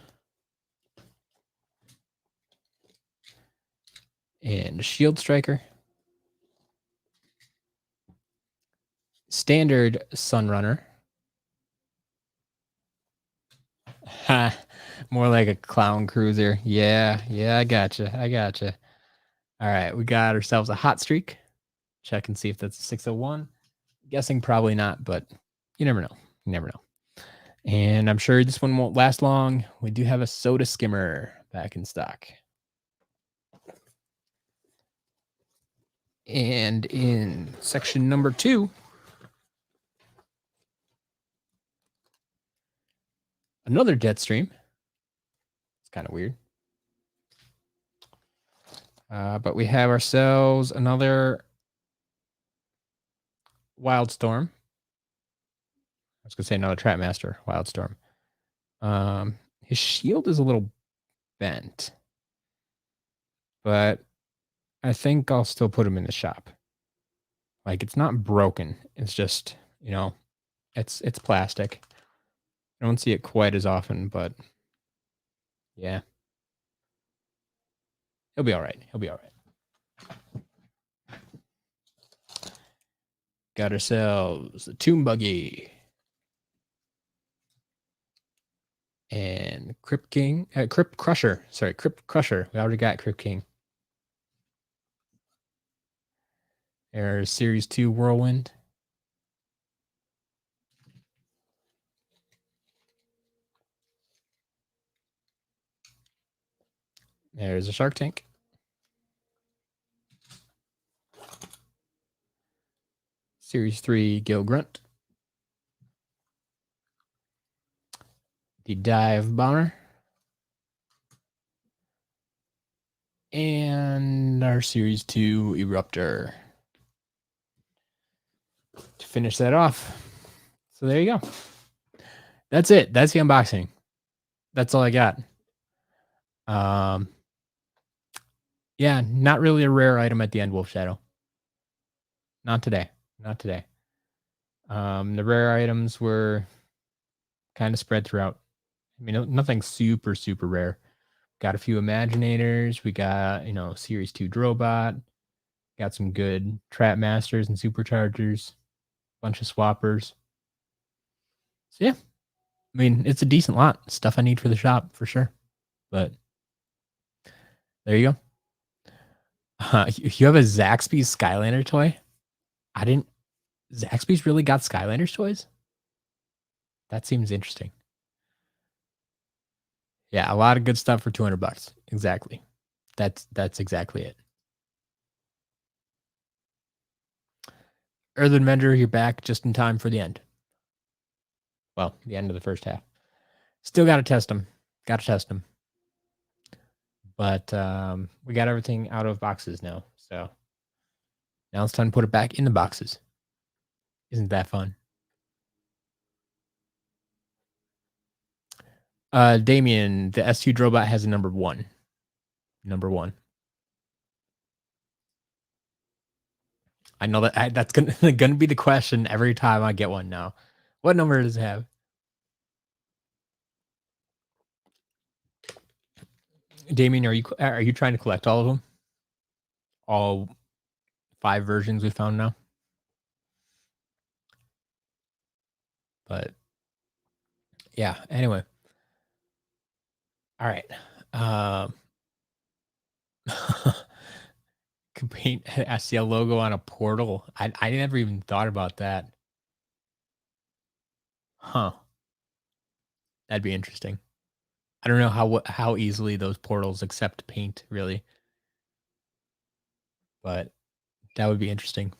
And a Shield Striker. Standard Sunrunner. Ha, more like a clown cruiser. Yeah, I gotcha. All right, we got ourselves a hot streak. Check and see if that's a 601. Guessing probably not, but you never know. And I'm sure this one won't last long. We do have a Soda Skimmer back in stock. And in section number 2, another Jetstream. It's kind of weird. But we have ourselves another Wildstorm. I was going to say another Trapmaster Wildstorm. His shield is a little bent, but I think I'll still put him in the shop. Like, it's not broken. It's just, it's plastic. I don't see it quite as often, but yeah. He'll be all right. Got ourselves a Tomb Buggy. And Crypt Crusher. Sorry, Crypt Crusher. We already got Crypt King. There's Series 2 Whirlwind. There's a Shark Tank. Series 3 Gil Grunt. The Dive Bomber. And our Series 2 Eruptor. To finish that off. So there you go. That's it. That's the unboxing. That's all I got. Yeah, not really a rare item at the end, Wolf Shadow. Not today. The rare items were kind of spread throughout. I mean, nothing super rare. Got a few Imaginators. We got, Series 2 Drobot. Got some good Trap Masters and Superchargers. Bunch of Swappers. So yeah, I mean, it's a decent lot. Stuff I need for the shop for sure. But there you go. You have a Zaxby's Skylander toy? Zaxby's really got Skylanders toys? That seems interesting. Yeah, a lot of good stuff for $200. Exactly. That's exactly it. Earthen Vendor, you're back just in time for the end. Well, the end of the first half. Still got to test them. But we got everything out of boxes now. So now it's time to put it back in the boxes. Isn't that fun? Damien, the S2 Drobot has a number 1. Number 1. I know that's gonna be the question every time I get one now. What number does it have? Damien, are you trying to collect all of them? All 5 versions we found now? But yeah, anyway. All right. Could paint an SCL logo on a portal. I never even thought about that. Huh. That'd be interesting. I don't know how easily those portals accept paint, really. But that would be interesting.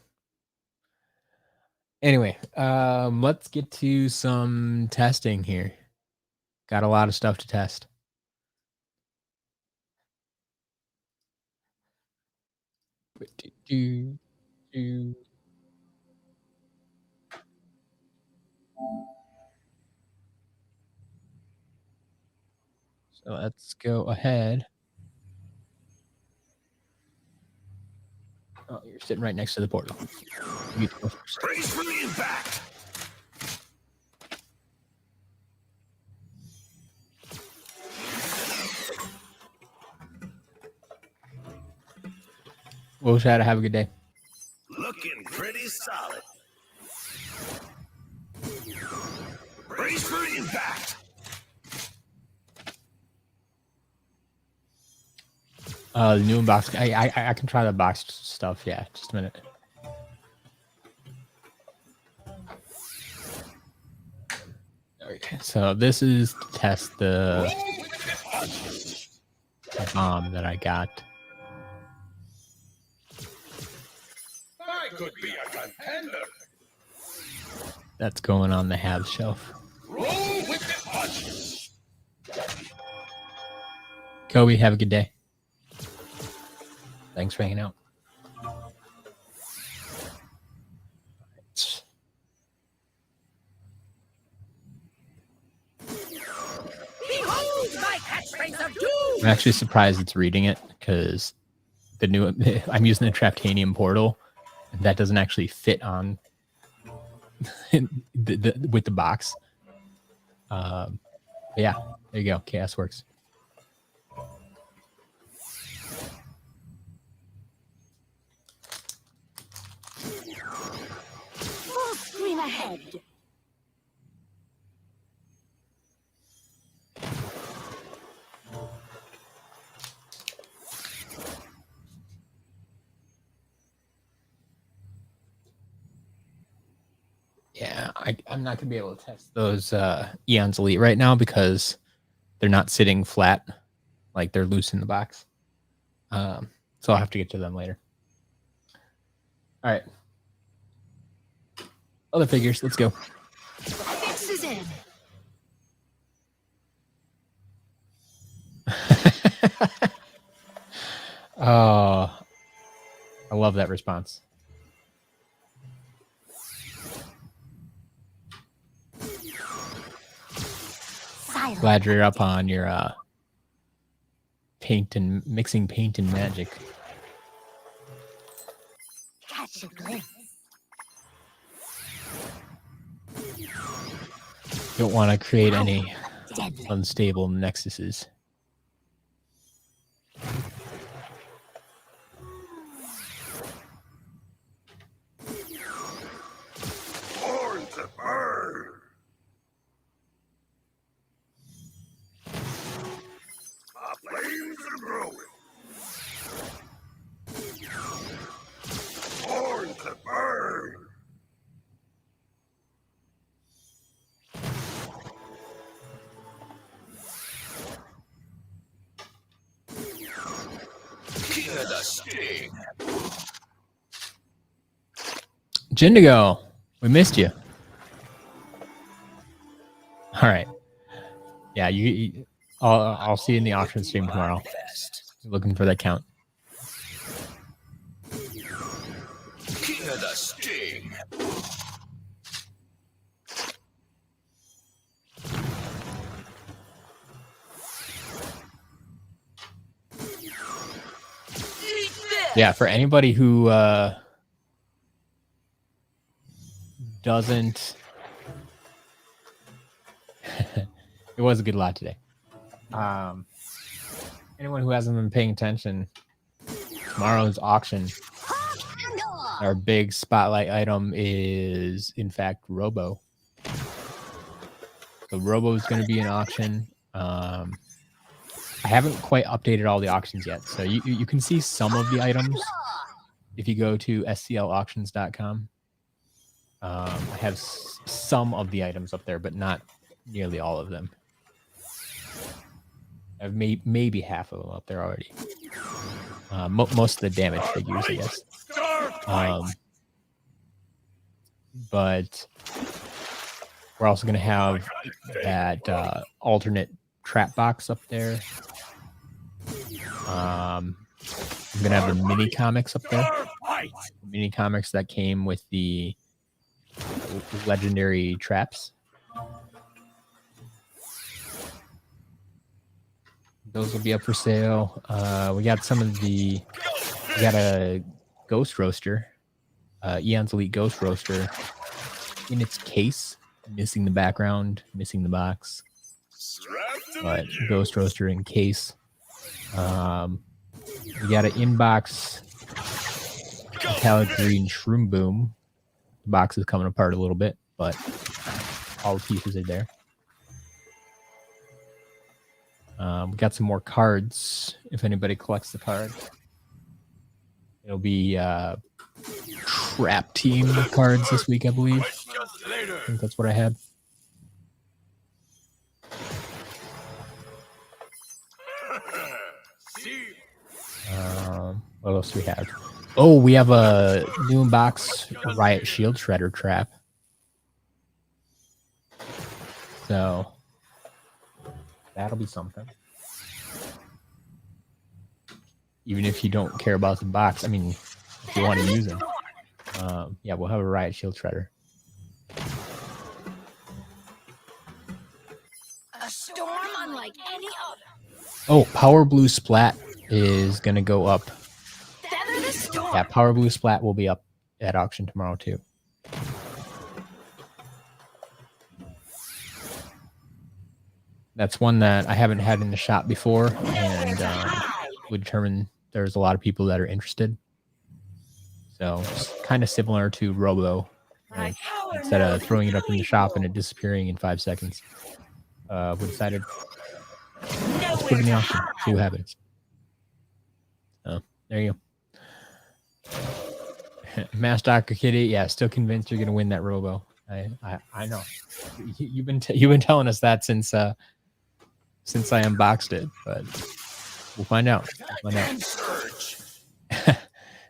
Anyway, let's get to some testing here. Got a lot of stuff to test. So let's go ahead. Oh, you're sitting right next to the portal. You go first. Brace for the impact. We'll try to have a good day. Looking pretty solid. Brace for impact. The new box. I can try the boxed stuff. Yeah, just a minute. Okay, so this is to test the bomb that I got. I could be a contender. That's going on the have shelf. Roll with the punches. Kobe, have a good day. Thanks for hanging out. Behold my catchphrase of doom. I'm actually surprised it's reading it because the new I'm using the Traptanium portal, and that doesn't actually fit on with the box. Yeah, there you go. Chaos works. Full screen ahead. Yeah, I'm not gonna be able to test those Eon's Elite right now because they're not sitting flat, like they're loose in the box. So I'll have to get to them later. All right, other figures. Let's go. Fix is in. Oh, I love that response. Silent. Glad you're up on your paint and mixing paint and magic. Catch a glimpse. Don't want to create any Deadly. unstable nexuses. Born to burn. Our flames are growing. Born to burn. Hear the sting. Jindigo, we missed you. All right. Yeah, I'll see you in the auction stream tomorrow. Looking for that count. Hear the sting. Yeah, for anybody who doesn't, it was a good lot today. Anyone who hasn't been paying attention, tomorrow's auction, our big spotlight item is, in fact, Robo. So Robo is going to be an auction. I haven't quite updated all the auctions yet, so you can see some of the items if you go to sclauctions.com. I have some of the items up there, but not nearly all of them. I've made maybe half of them up there already. Most of the damage figures, I guess. But we're also going to have that alternate trap box up there. I'm going to have the mini comics up there. Mini comics that came with the legendary traps. Those will be up for sale. We got we got a Ghost Roaster, Eon's Elite Ghost Roaster in its case, missing the background, missing the box. But Ghost Roaster in case. We got an inbox metallic green shroom boom. The box is coming apart a little bit, but all the pieces are there. We got some more cards. If anybody collects the card, it'll be trap team cards this week, I believe. I think that's what I had. What else do we have? Oh, we have a new box Riot Shield Shredder trap. So that'll be something. Even if you don't care about the box, I mean, if you want to use them. Yeah, we'll have a Riot Shield Shredder. A storm unlike any other. Oh, Power Blue Splat is going to go up. Feather the storm. Yeah, Power Blue Splat will be up at auction tomorrow, too. That's one that I haven't had in the shop before, and we determined there's a lot of people that are interested. So it's kind of similar to Robo. Right? Instead of throwing it up in the shop and it disappearing in 5 seconds, we decided let's put it in the auction, see what happens. So there you go. Mass Dr. Kitty, yeah, still convinced you're gonna win that Robo. I know. You've been telling us that since I unboxed it, but we'll find out.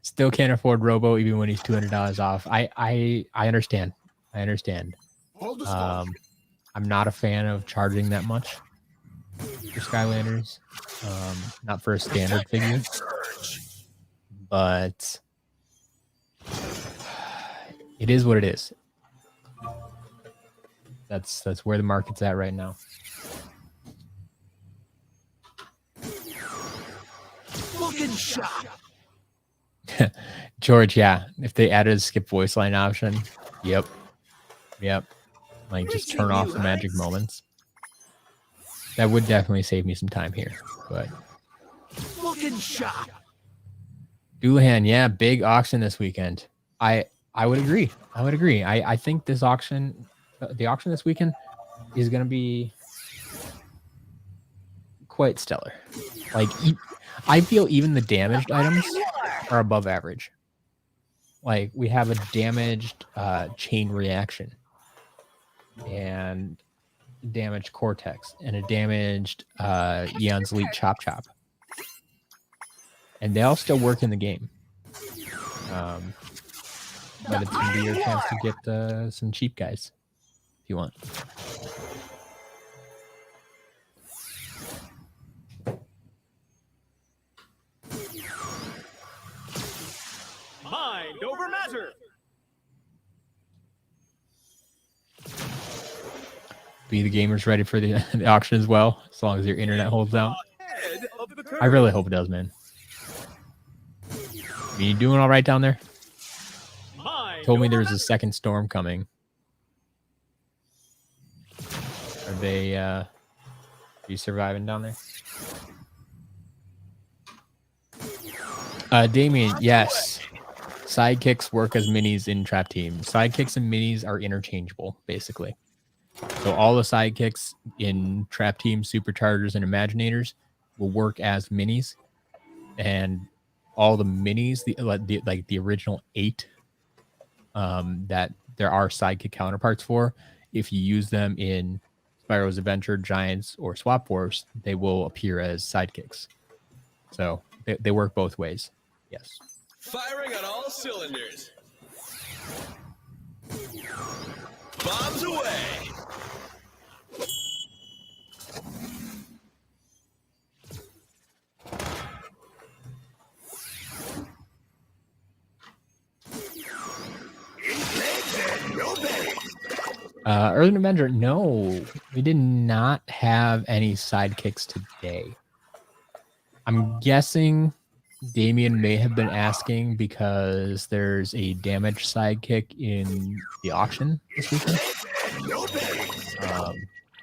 Still can't afford Robo even when he's $200 off. I understand. I understand. I'm not a fan of charging that much for Skylanders. Not for a standard figure. But it is what it is. That's where the market's at right now. Looking sharp. George, yeah. If they added a skip voice line option, yep. Like just turn off the magic moments. That would definitely save me some time here. But Looking sharp. Doulahan, yeah, big auction this weekend. I would agree. I think this auction, the auction this weekend, is going to be quite stellar. Like, I feel even the damaged items are above average. Like, we have a damaged chain reaction and damaged cortex and a damaged Eon's Elite Chop Chop. And they all still work in the game. But it's going to be your chance to get some cheap guys if you want. Mind over matter. Be the gamers ready for the auction as well, as long as your internet holds out. I really hope it does, man. I mean, you doing all right down there? Told me there's a second storm coming. Are they are you surviving down there? Damien, yes. Sidekicks work as minis in trap team. Sidekicks and minis are interchangeable, basically. So all the sidekicks in trap team, superchargers, and imaginators will work as minis, and all the minis, the original 8 that there are sidekick counterparts for, if you use them in Spyro's Adventure, Giants, or Swap Force, they will appear as sidekicks. So they work both ways. Yes. Firing on all cylinders. Bombs away. Earth Avenger, no, we did not have any sidekicks today. I'm guessing Damien may have been asking because there's a damaged sidekick in the auction this weekend.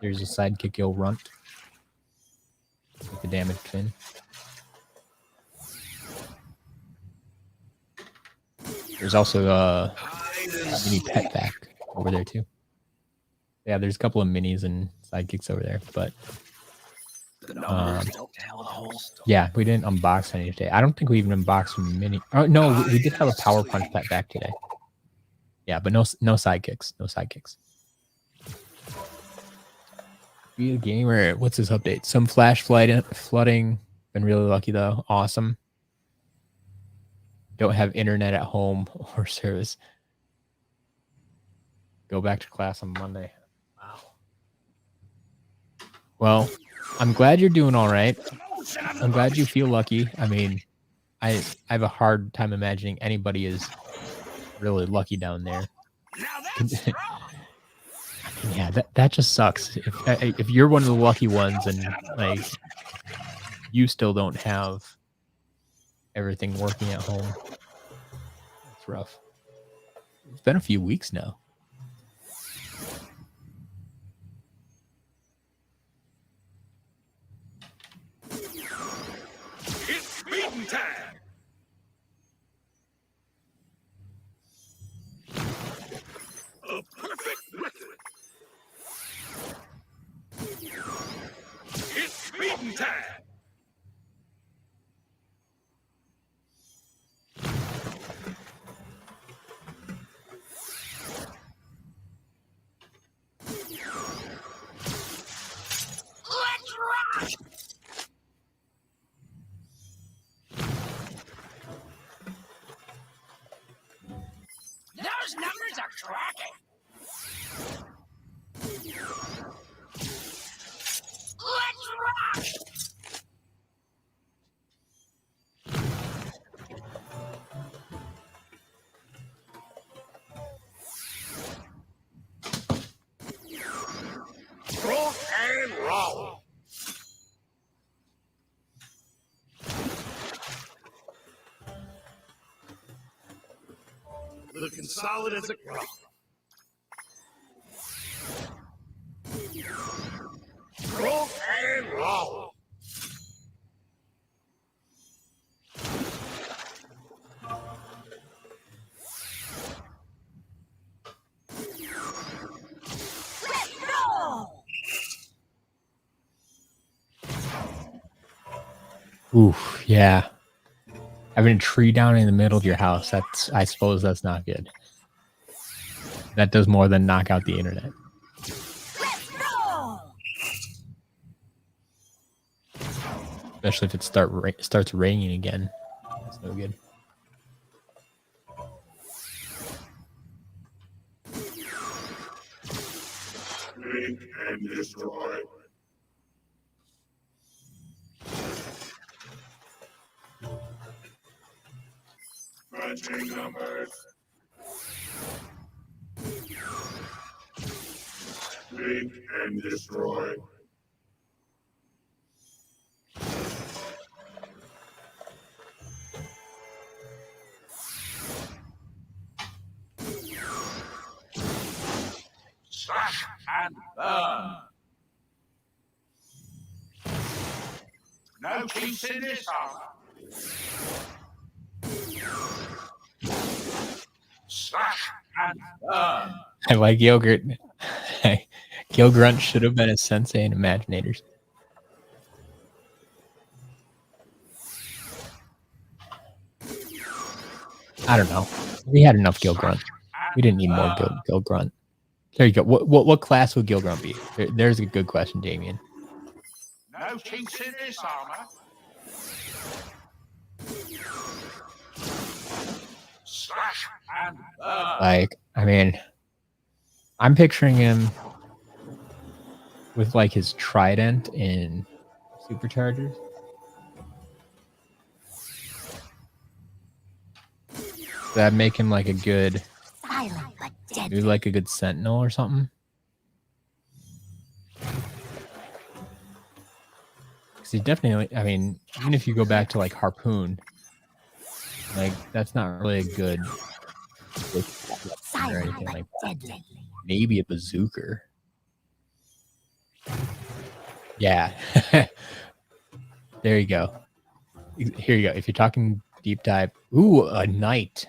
There's a sidekick you'll runt with the damaged fin. There's also a Hide and mini seek. pet back over there too. Yeah, there's a couple of minis and sidekicks over there, but The numbers don't tell the whole story. yeah, we didn't unbox any today. I don't think we even unboxed mini. Oh no, we did have a power punch pet back today. Yeah, but no sidekicks. No sidekicks. Be a gamer. What's this update? Some flash flooding. Been really lucky though. Awesome. Don't have internet at home or service. Go back to class on Monday. Wow. Well, I'm glad you're doing all right. I'm glad you feel lucky. I mean, I have a hard time imagining anybody is really lucky down there. Now that's Yeah, that just sucks. If you're one of the lucky ones and like you still don't have everything working at home, it's rough. It's been a few weeks now. it's beating time. A perfect record. It's beating time. Let's rock! Those numbers are tracking. Let's rock! Rock and roll. Looking solid as a rock. Rock and roll. Let's go! Oof, yeah. Having a tree down in the middle of your house, I suppose that's not good. That does more than knock out the internet. Let's go! Especially if it starts raining again. That's no good. Make and destroy. Matching numbers. Make and destroy. Slash and burn. No peace in this armor. Slash and burn. I like yogurt. Gil Grunt should have been a sensei in Imaginators. I don't know. We had enough Gil Grunt. We didn't need more Gil Grunt. There you go. What class would Gil Grunt be? There's a good question, Damien. No chinks in this armor. Slash and burn. Like, I mean, I'm picturing him with like his trident in Superchargers. That'd make him like a good, Silent but maybe deadly. like a good sentinel or something. Because he definitely, I mean, even if you go back to like Harpoon, like that's not really a good or Silent anything but like that. deadly. Maybe a bazooker. Yeah. There you go. Here you go. If you're talking deep dive, ooh, a knight.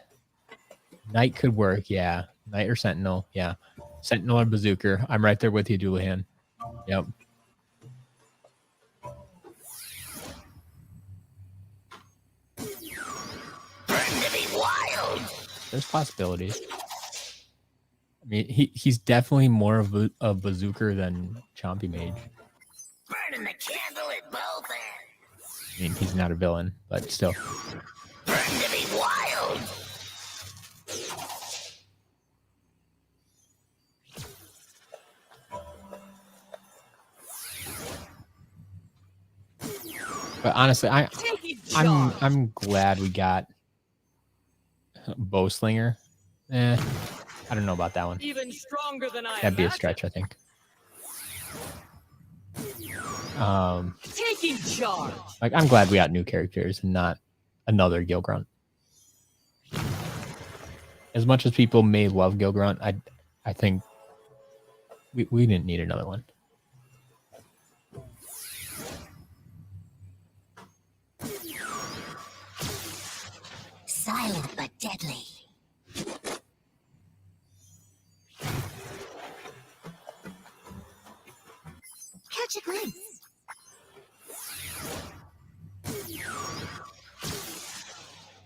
Knight could work, yeah. Knight or Sentinel, yeah. Sentinel or Bazooker. I'm right there with you, Doulahan. Yep. There's possibilities. I mean, he's definitely more of a bazooker than Chompy Mage. Burning the candle at both ends. I mean, he's not a villain, but still. Burn to be wild. But honestly, I'm glad we got Bowslinger. I don't know about that one. Even stronger than I That'd be a stretch, I think. Taking charge. Like, I'm glad we got new characters and not another Gilgrunt. As much as people may love Gilgrunt, I think we didn't need another one. Silent but deadly. Catch a glimpse.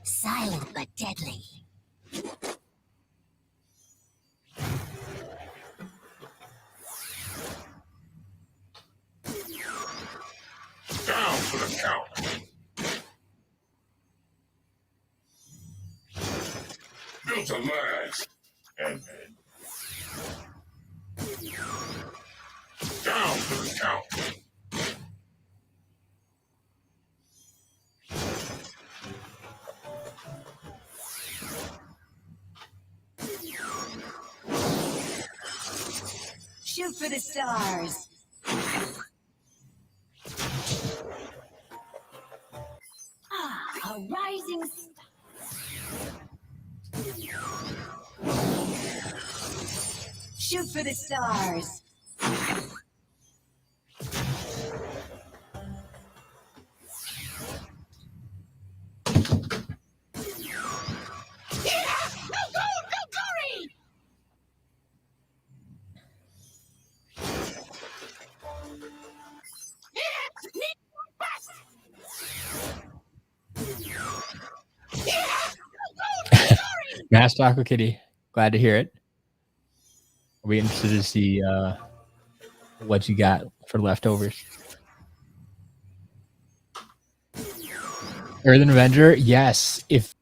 Silent but deadly. Down for the count. Built to last. And down for the count. Shoot for the stars. A rising Shoot for the stars. Mass Taco Kitty, glad to hear it. Are we interested to see what you got for leftovers? Earthen Avenger, yes. If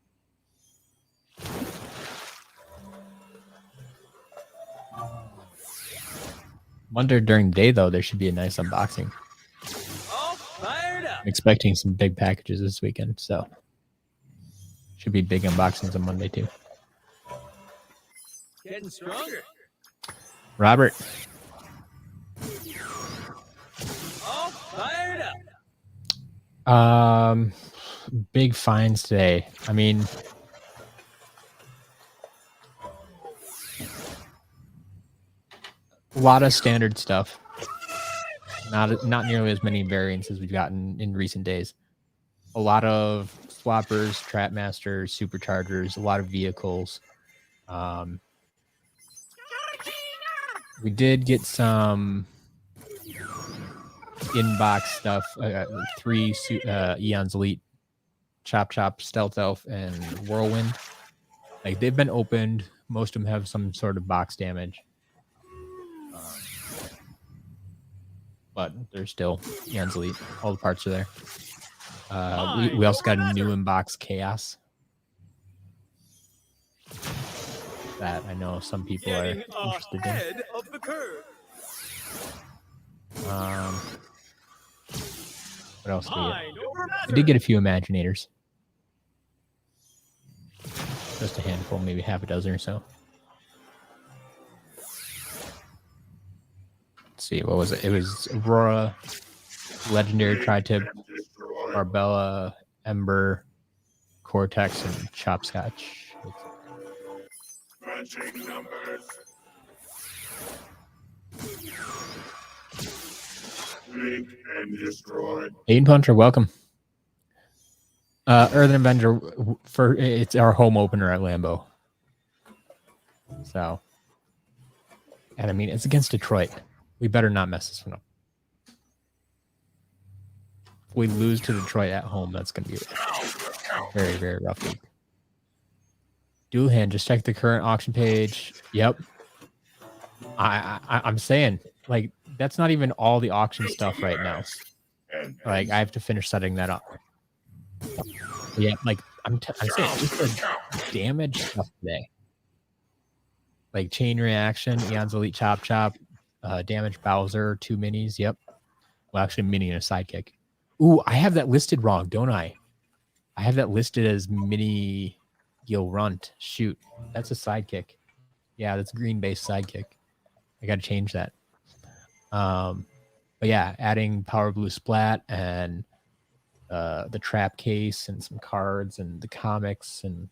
wonder during the day though, there should be a nice unboxing. All fired up. I'm expecting some big packages this weekend, so should be big unboxings on Monday too. Getting stronger. Robert, All fired up. big finds today. I mean, a lot of standard stuff. Not nearly as many variants as we've gotten in recent days. A lot of swappers, trapmasters, superchargers, a lot of vehicles. We did get some inbox stuff. 3 Eon's Elite, Chop, Stealth Elf, and Whirlwind. Like, they've been opened. Most of them have some sort of box damage. But they're still Eon's Elite. All the parts are there. We also got a new inbox Chaos. That I know some people are interested in. Of the curve. What else did we get? We did get a few Imaginators. Just a handful, maybe half a dozen or so. Let's see, what was it? It was Aurora, Legendary Tri-Tip, Barbella, Ember, Cortex, and Chopscotch. Crunching numbers. Leak and destroyed. Aiden Puncher, welcome. Earthen Avenger, it's our home opener at Lambeau. So, and I mean, it's against Detroit. We better not mess this one up. If we lose to Detroit at home, that's going to be a very, very rough week. Dual hand, just check the current auction page. Yep. I'm saying, like, that's not even all the auction stuff right now. Like, I have to finish setting that up. But yeah, like, I'm saying, just the damage stuff today. Like, chain reaction, Eon's Elite Chop Chop, damage Bowser, 2 minis. Yep. Well, actually, mini and a sidekick. Ooh, I have that listed wrong, don't I? I have that listed as mini Gil Runt. Shoot, that's a sidekick. Yeah, that's green-based sidekick. I got to change that. But yeah, adding Power Blue Splat and the trap case and some cards and the comics and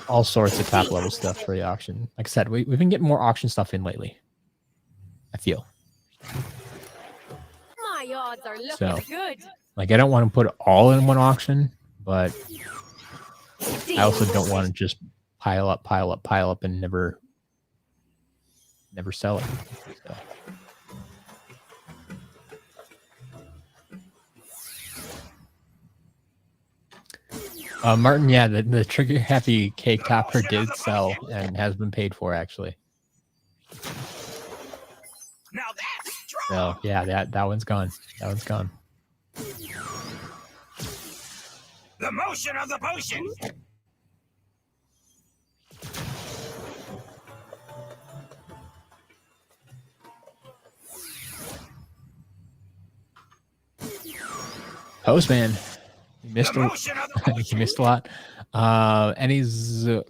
all sorts of top-level stuff for the auction. Like I said, we've been getting more auction stuff in lately, I feel. My odds are looking So, good. like, I don't want to put it all in one auction, but I also don't want to just pile up, and never sell it. So. Martin, yeah, the Trigger Happy Cake Topper did sell and has been paid for, actually. Now that's So yeah, that one's gone. That one's gone. the motion of the potion. Postman, you missed The motion of the you missed a lot. Any's no,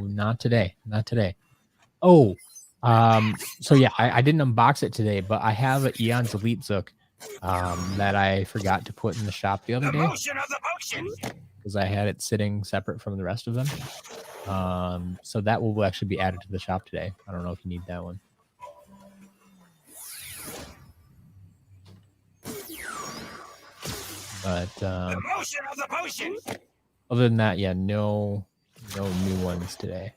not today. Not today. Oh, so yeah, I didn't unbox it today, but I have an Eon's Elite Zook that I forgot to put in the shop the other The day motion of the potion. because I had it sitting separate from the rest of them. So that will actually be added to the shop today. I don't know if you need that one. But The motion of the potion. other than that, yeah, no new ones today.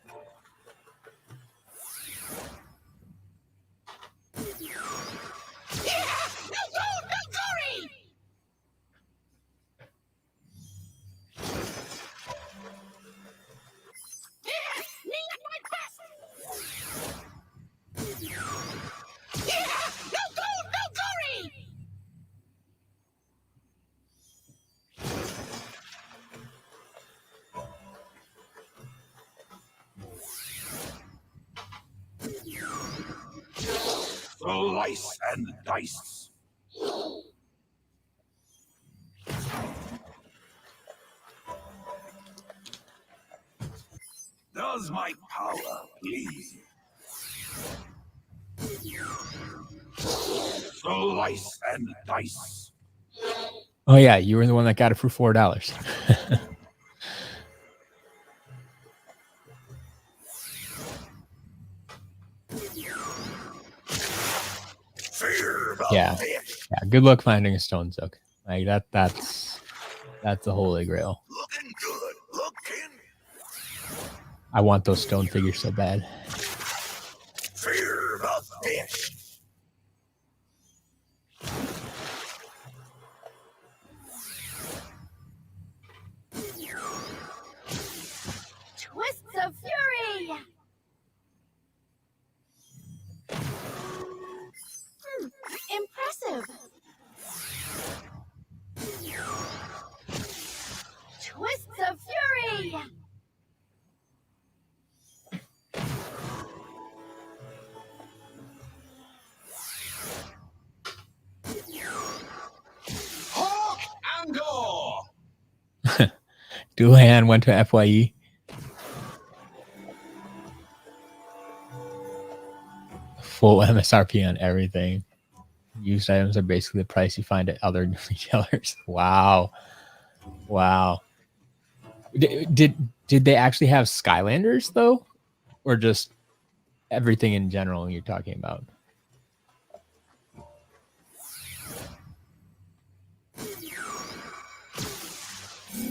Slice and dice. Does my power please you? Slice and dice. Oh yeah, you were the one that got it for $4. Yeah. Good luck finding a stone zook. Like that's the holy grail. Looking good. Looking. I want those stone figures so bad. Fear the fish. Twists of fury. Impressive. Twists of fury. Hawk and gore. Duhan went to FYE. Full MSRP on everything. Used items are basically the price you find at other retailers. Wow. Did they actually have Skylanders though, or just everything in general you're talking about?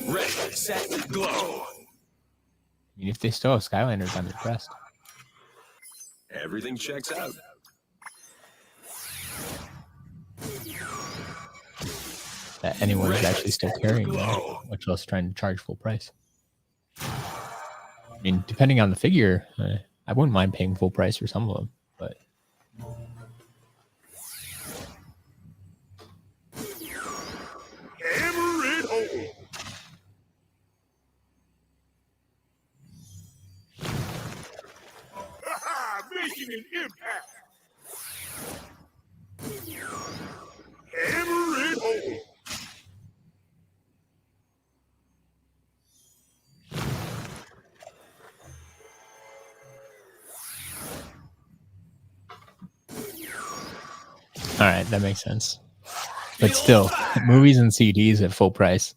Ready, set, glow. I mean, if they still have Skylanders, I'm impressed. Everything checks out. That anyone is actually still carrying that, much less trying to charge full price. I mean, depending on the figure, I wouldn't mind paying full price for some of them, but Hammer it home. Ha-ha! Making an impact. Hammer it home. all right, that makes sense. But still, movies and CDs at full price,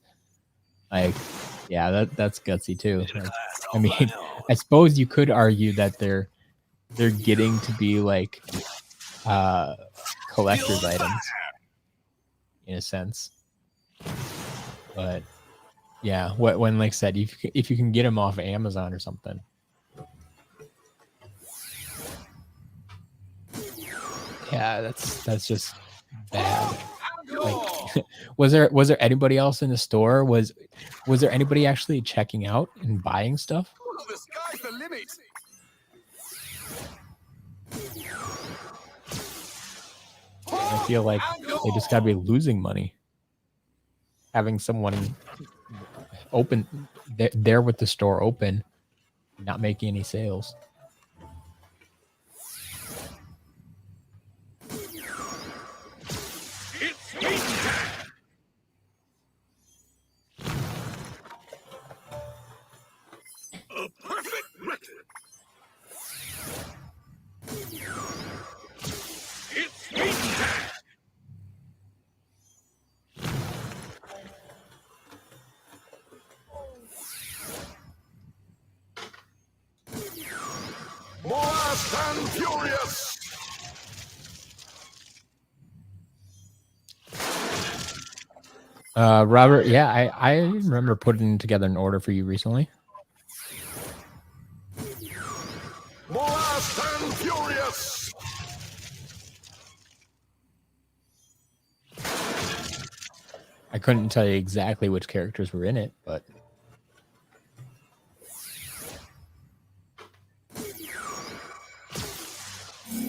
like, yeah, that's gutsy too. Like, I mean, I suppose you could argue that they're getting to be like collector's items in a sense, but yeah, when like said, if you can get them off Amazon or something. Yeah, that's just bad. Like, was there anybody else in the store? Was there anybody actually checking out and buying stuff? Oh, the sky's the limit. I feel like they just gotta be losing money. Having someone open there with the store open, not making any sales. It's making time. A perfect record. It's making time. More fast and furious. Robert, yeah, I remember putting together an order for you recently. More fast and furious. I couldn't tell you exactly which characters were in it, but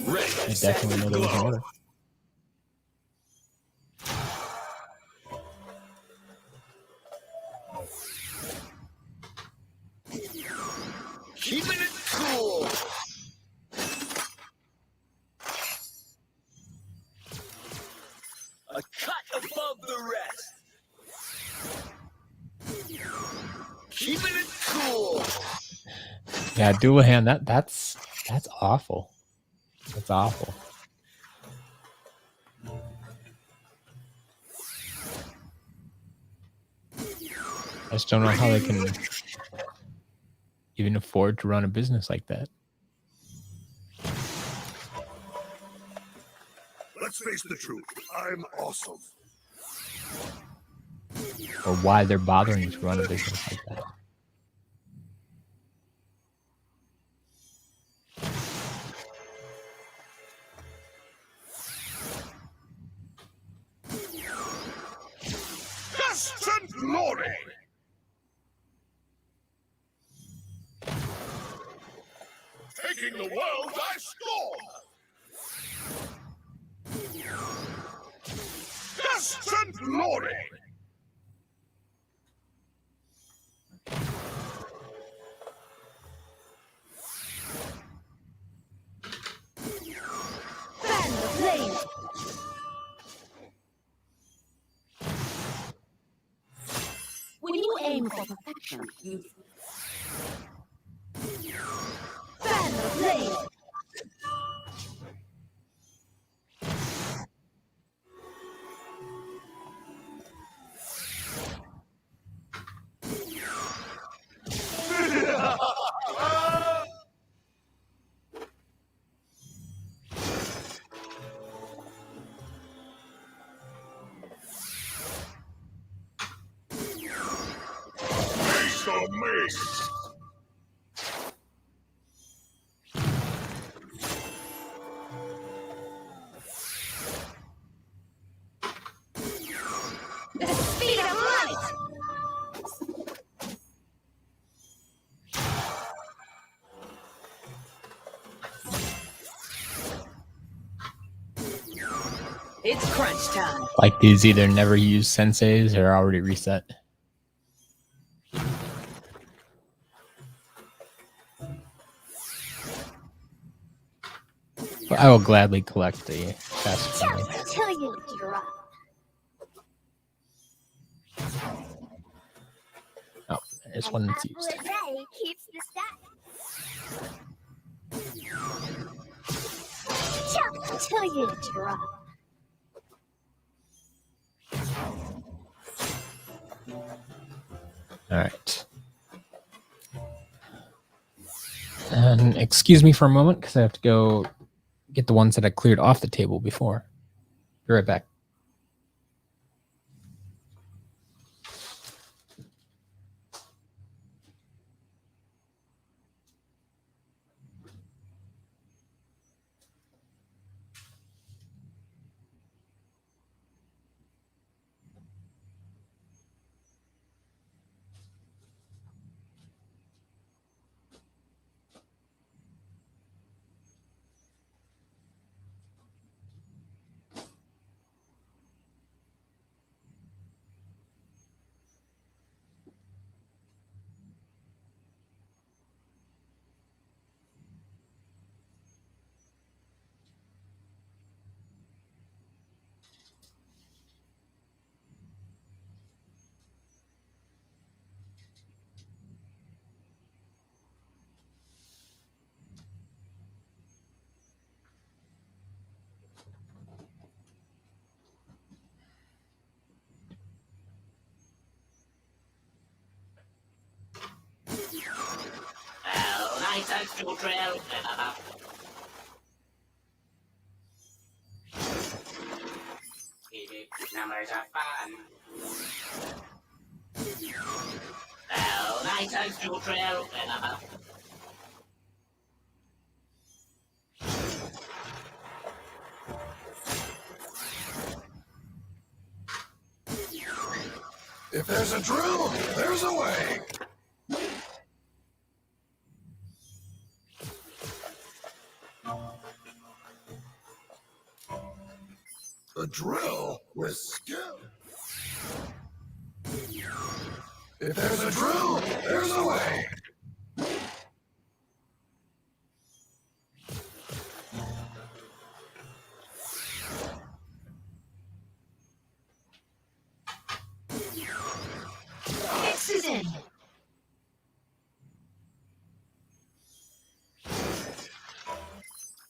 I definitely know there was an order. Keeping it cool. A cut above the rest. Keeping it cool. Yeah, dual hand. That's awful. That's awful. I just don't know how they can even afford to run a business like that. Let's face the truth. I'm awesome. Or why they're bothering to run a business like that. Distant glory. Taking the world by storm. Distant glory. Fan the flame. When you aim for perfection, you fan the flame. your mace. The speed of light! It's crunch time. Like these either never use senseis or already reset. But I will gladly collect the chest from you. Just till you drop. Oh, there's one that's used. Apple a day keeps the status. Jump till you drop. All right. And excuse me for a moment because I have to go get the ones that I cleared off the table before. Be right back. Numbers are fun. Well, nice and neutral. If there's a drill, there's a way. A drill with skill. If there's a drill, there's a way. Mix is in.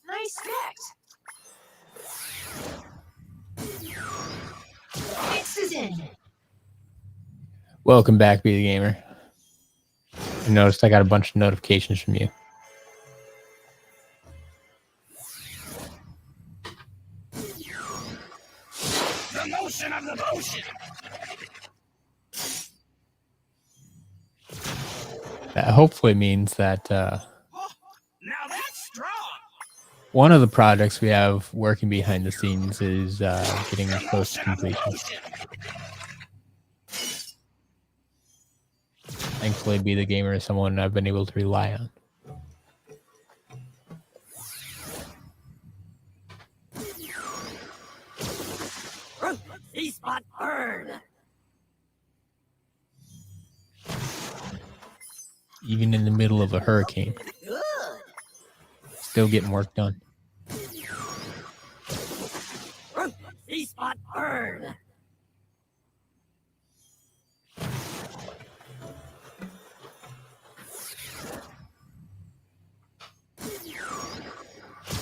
Nice mix. Mix is in. Welcome back, Be the Gamer. I noticed I got a bunch of notifications from you. The motion of the motion. That hopefully means that Now that's strong. one of the projects we have working behind the scenes is getting close to completion. Thankfully, Be the Gamer is someone I've been able to rely on. E-spot burn. Even in the middle of a hurricane, Good. still getting work done. E-spot burn.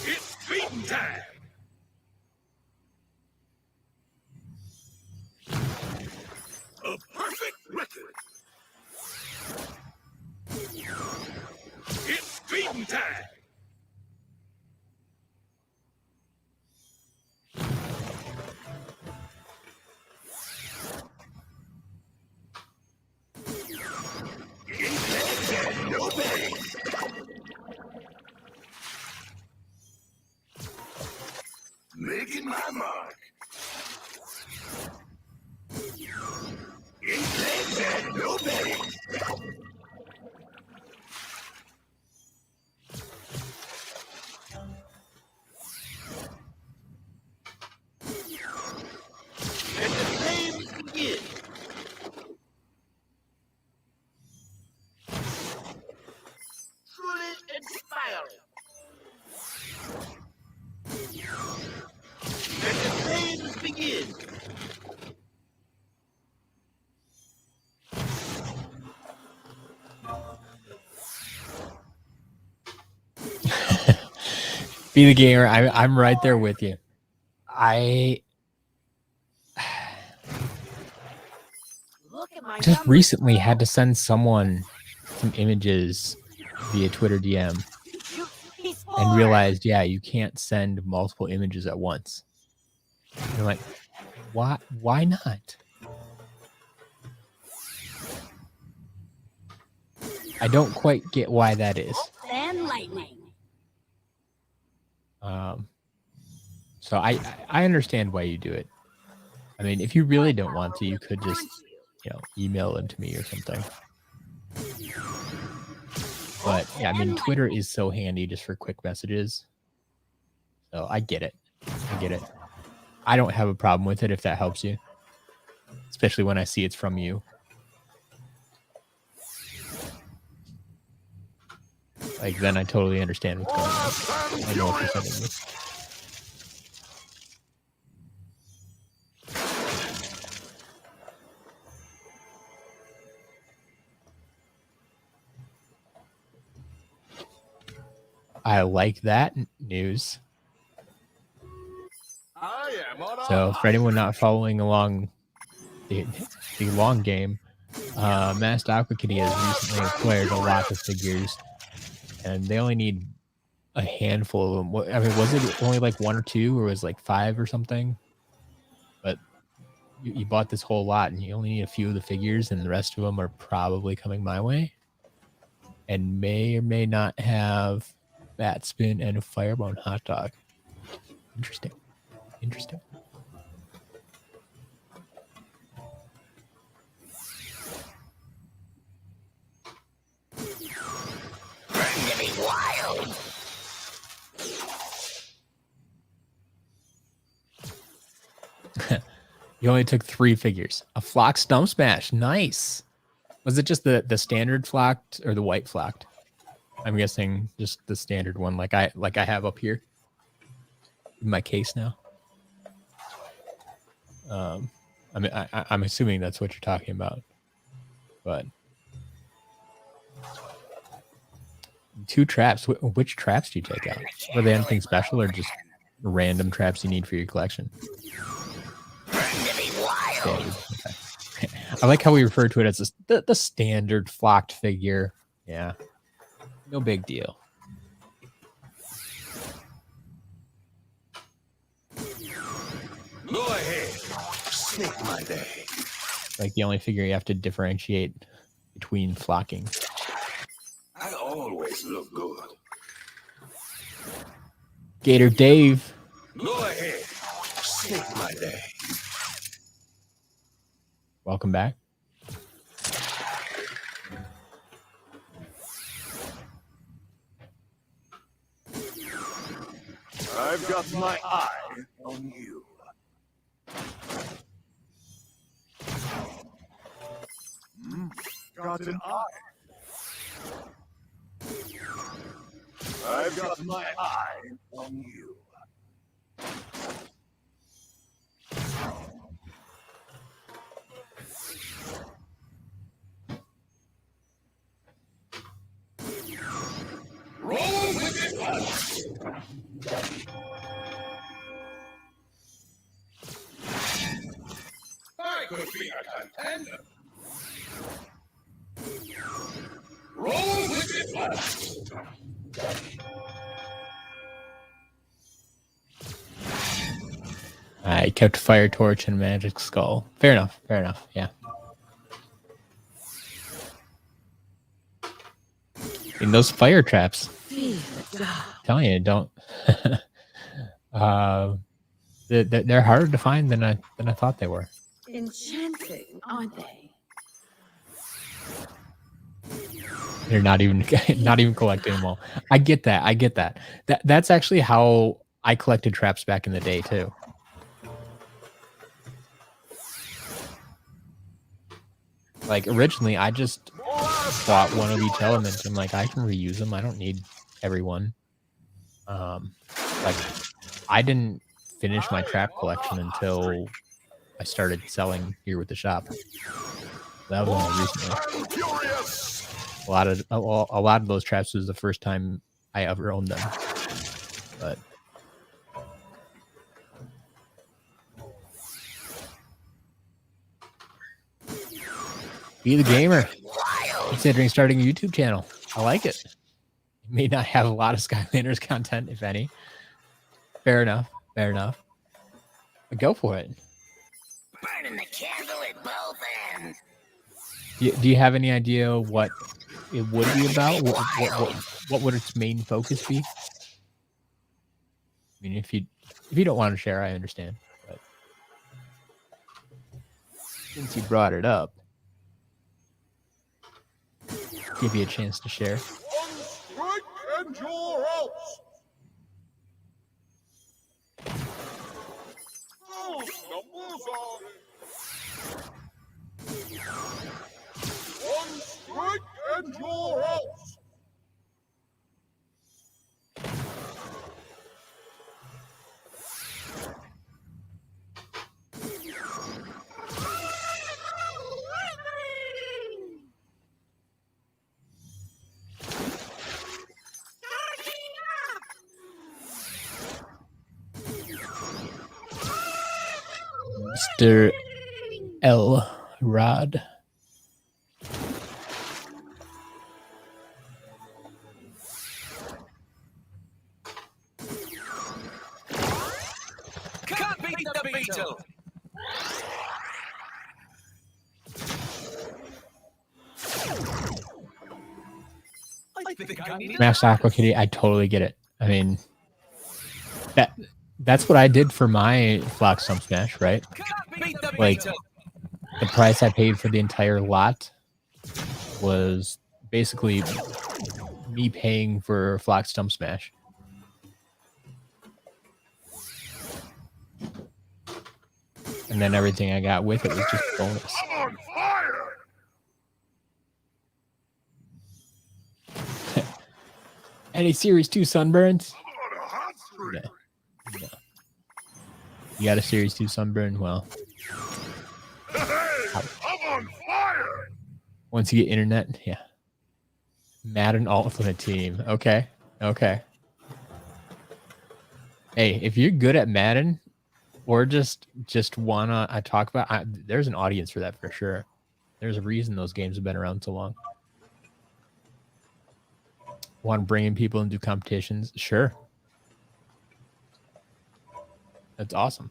It's beating time. A perfect record. It's beating time. Blueberry. Making my mark. In bed, blueberry. Let the flames begin. Truly inspiring. Let the flames begin. Be the gamer. I'm right there with you. I Look at my just numbers. recently had to send someone some images via Twitter DM He and scored. realized, yeah, you can't send multiple images at once. You're like, why not? I don't quite get why that is. Then lightning. So I understand why you do it. I mean, if you really don't want to, you could just, email them to me or something. But yeah, I mean, Twitter is so handy just for quick messages. So I get it. I don't have a problem with it if that helps you, especially when I see it's from you. Like, then I totally understand what's going on. I know what you're sending me. I like that news. I am on So for anyone not following along the long game, Masked Aqua Kitty has recently acquired a lot of figures, and they only need a handful of them. I mean, was it only like 1 or 2, or was it like 5 or something? But you bought this whole lot, and you only need a few of the figures, and the rest of them are probably coming my way, and may or may not have Bat Spin and a Firebone Hot Dog. Interesting. Wild. You only took 3 figures. A Flock Stump Smash. Nice. Was it just the standard flocked or the white flocked? I'm guessing just the standard one, like I have up here in my case now. I mean, I'm assuming that's what you're talking about, but 2 traps. Which traps do you take out? Were they anything special or just random traps you need for your collection? Standard. Okay. I like how we refer to it as the standard flocked figure. Yeah, no big deal. Go ahead. Snake my day. Like the only figure you have to differentiate between flocking. I always look good. Gator Dave. Go ahead. Snake my day. Welcome back. I've got my eye on you. Got an eye. I've got my eye on you. Roll with it. I could be a contender. Roll with it. I kept Fire Torch and Magic Skull. Fair enough. Yeah. In those fire traps. Fear the dark. Telling you, don't. They're harder to find than I thought they were. Enchanting, aren't they? They're not even collecting them all. I get that. That's actually how I collected traps back in the day too. Like originally, I just bought one of each element. I'm like, I can reuse them. I don't need everyone. Like I didn't finish my trap collection until I started selling here with the shop. That was only recently. A lot of those traps was the first time I ever owned them. But be the gamer. Considering starting a YouTube channel. I like it. It may not have a lot of Skylanders content, if any. Fair enough. But go for it. Burning the candle at both ends. Do you have any idea what it would be about? What would its main focus be? I mean, if you don't want to share, I understand. But since you brought it up, give you a chance to share. Strike and you're out. Those numbers are one strike and you're out. Mr. L. Rod. Copy the beetle. I think I need Master Aqua Kitty, I totally get it. I mean, that's what I did for my Flock Stump Smash, right? copy the Like, beetle. the price I paid for the entire lot was basically me paying for Flock Stump Smash. And then everything I got with it was just bonus. I'm on fire. Any Series 2 sunburns? I'm on a hot streak. No. You got a Series 2 sunburn? Well, Hey, I'm on fire. once you get internet, yeah. Madden Ultimate Team. Okay. Hey, if you're good at Madden, or just wanna talk about, there's an audience for that for sure. There's a reason those games have been around so long. Want to bring in people and do competitions? Sure. That's awesome.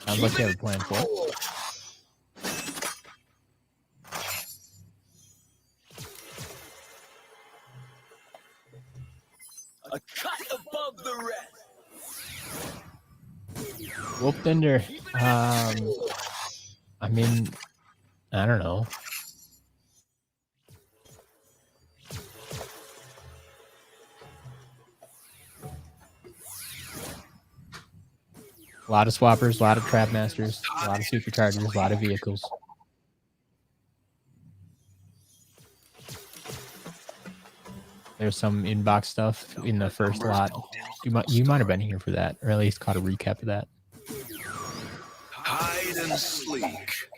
Sounds like you have a plan for it. A cut above the rest. Wolf Thunder. I mean, I don't know. A lot of swappers, a lot of trap masters, a lot of superchargers, a lot of vehicles. There's some inbox stuff in the first lot. You might have been here for that, or at least caught a recap of that. Hide and sleek.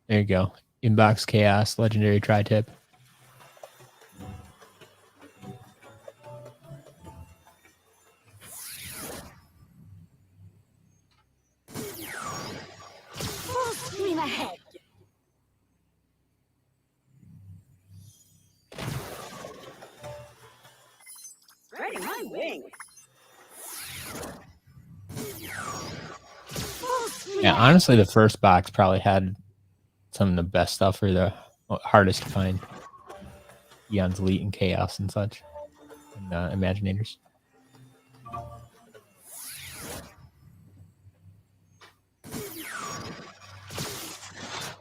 There you go. Inbox Chaos, Legendary Tri-Tip. Full steam ahead. Spreading my wings. Yeah, honestly, the first box probably had some of the best stuff or the hardest to find. Eon's Elite and Chaos and such. And Imaginators.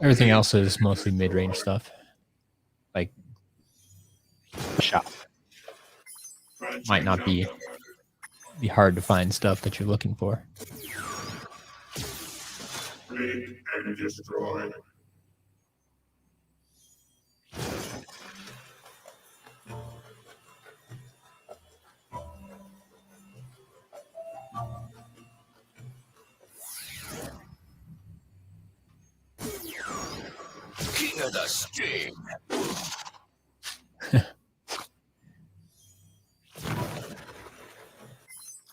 Everything else is mostly mid-range stuff. Like shop. Might not be hard to find stuff that you're looking for. Read and destroy. King of the Sting.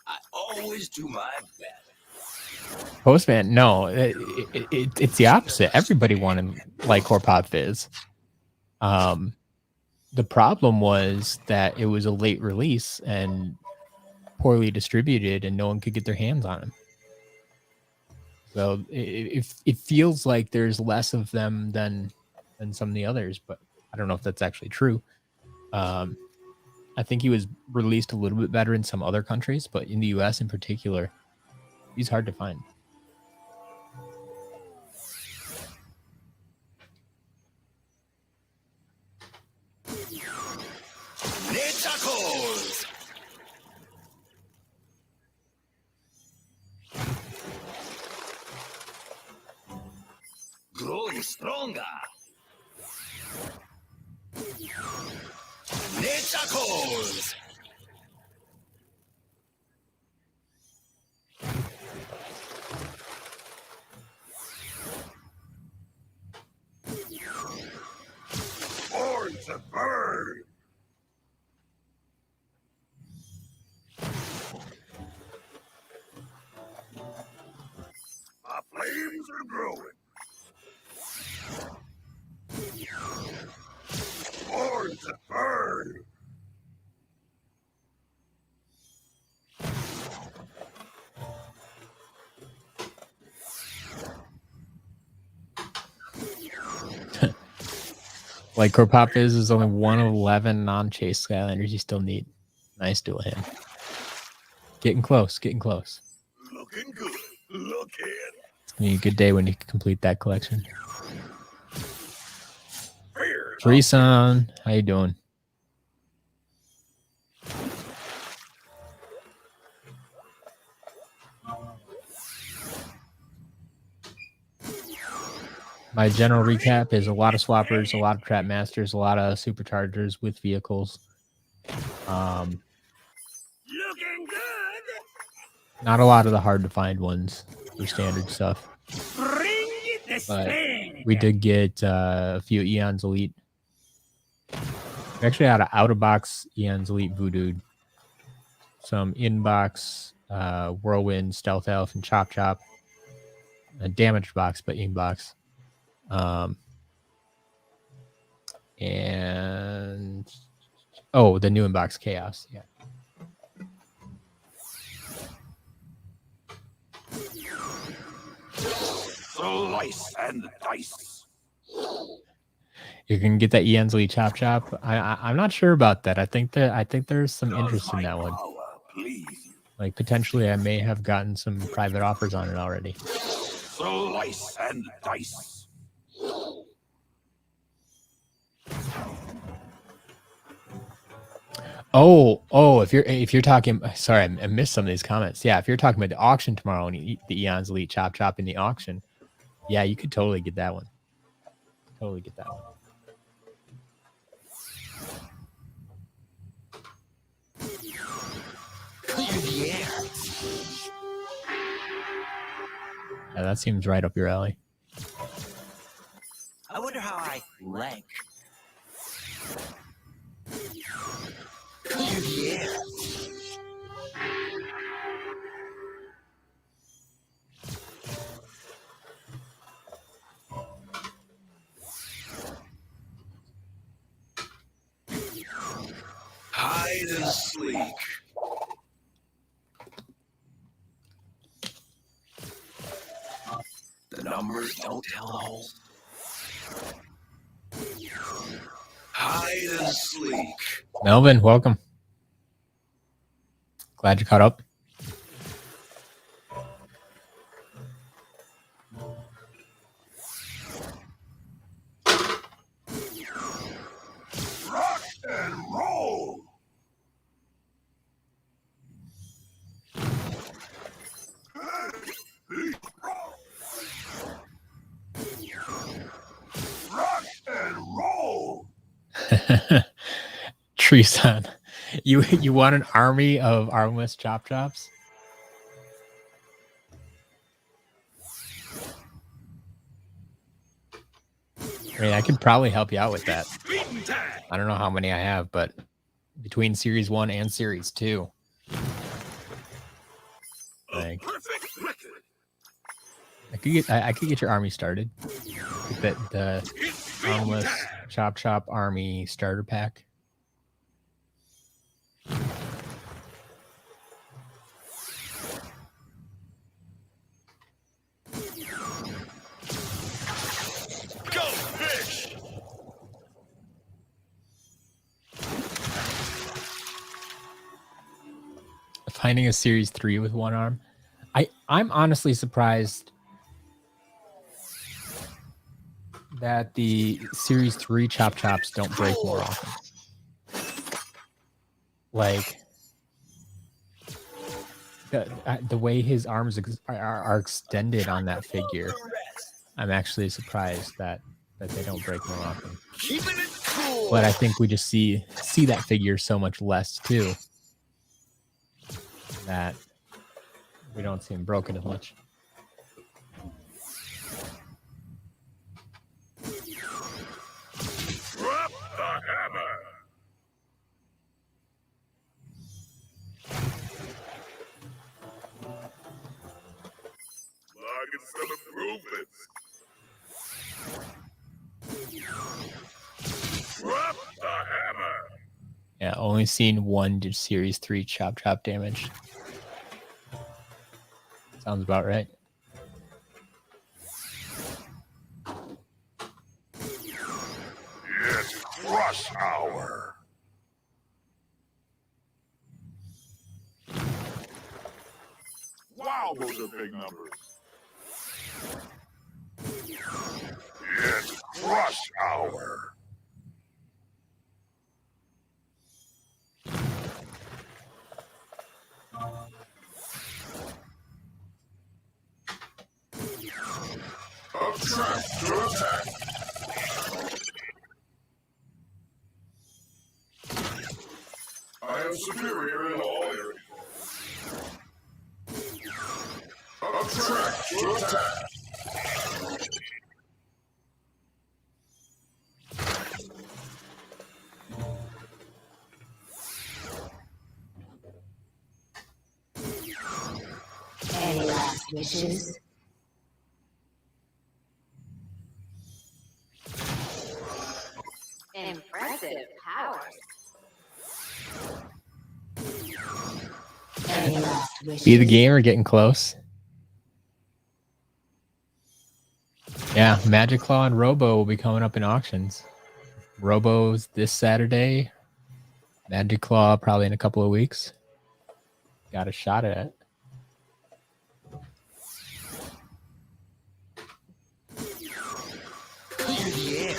I always do my best. Postman, no, it's the opposite. Everybody wanted Lycor Pop Fizz. The problem was that it was a late release and poorly distributed, and no one could get their hands on them. So it feels like there's less of them than some of the others, but I don't know if that's actually true. I think he was released a little bit better in some other countries, but in the US in particular, he's hard to find. Tentacles. Growing stronger. Tentacles. Born to burn. Our flames are growing. Born to burn. Lycor Pop Fizz is only one of 11 non-chase Skylanders you still need. Nice dual hand. Getting close, getting close. Looking good. Looking. It's gonna be a good day when you complete that collection. Fear. Treeson, how you doing? My general recap is a lot of swappers, a lot of trap masters, a lot of superchargers with vehicles. Looking good. Not a lot of the hard to find ones for standard stuff. Bring it the But sting. we did get a few Eon's Elite. We actually had an out-of-box Eon's Elite Voodoo. Some in-box Whirlwind, Stealth Elf, and Chop Chop. A damaged box, but in-box. And the new in-box Chaos. Yeah. Slice and dice. You can get that Eon's Elite Chop Chop. I'm not sure about that. I think there's some interest in that one. Please. Like potentially I may have gotten some private offers on it already. Slice and dice. If you're talking, sorry, I missed some of these comments. Yeah, if you're talking about the auction tomorrow and you eat the Eon's Elite Chop Chop in the auction, yeah, you could totally get that one. Totally get that one. Clear the air. Yeah, that seems right up your alley. I wonder how I rank. Clear the air. Hide and sleek. numbers don't tell the whole. Hide and sleek. Melvin, welcome. Glad you caught up. Rock and roll. Rock and roll. Treeson, you want an army of armless chop chops? I mean, I could probably help you out with that. I don't know how many I have, but between Series 1 and Series 2. Like, I could get your army started. Get the armless chop army starter pack. Go fish. Finding a Series 3 with one arm. I'm honestly surprised that the Series 3 chop chops don't break more often. Like, the way his arms are extended on that figure, I'm actually surprised that they don't break more often. Keeping it cool. But I think we just see that figure so much less too, that we don't see him broken as much. Drop the hammer. Logging some improvements. Drop the hammer. Yeah, only seen one Series 3 chop damage. Sounds about right. It's crush hour. Wow, those are big numbers. It's crush hour. Attract to attack. I am superior in all areas. Attract to attack. Any last wishes? Impressive powers. Any last wishes? Be the gamer getting close. Yeah, Magic Claw and Robo will be coming up in auctions. Robo's this Saturday. Magic Claw probably in a couple of weeks. Got a shot at it. Yeah.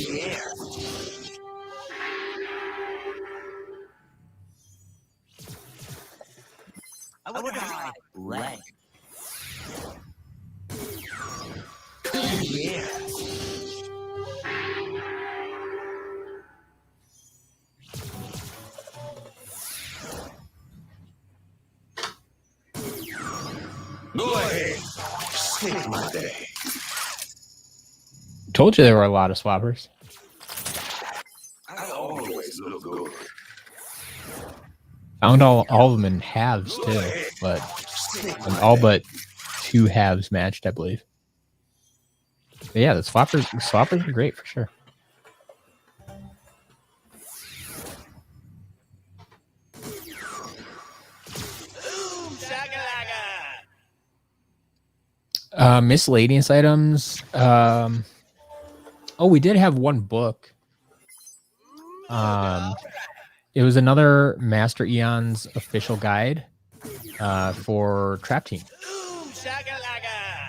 Yeah. I wonder how I leg. Yeah. Go ahead. Save my day. Told you there were a lot of swappers. I always look good. Found all of them in halves too, but all but 2 halves matched, I believe. But yeah, the swappers are great for sure. Miscellaneous items. Oh, we did have one book. It was another Master Eon's official guide for Trap Team.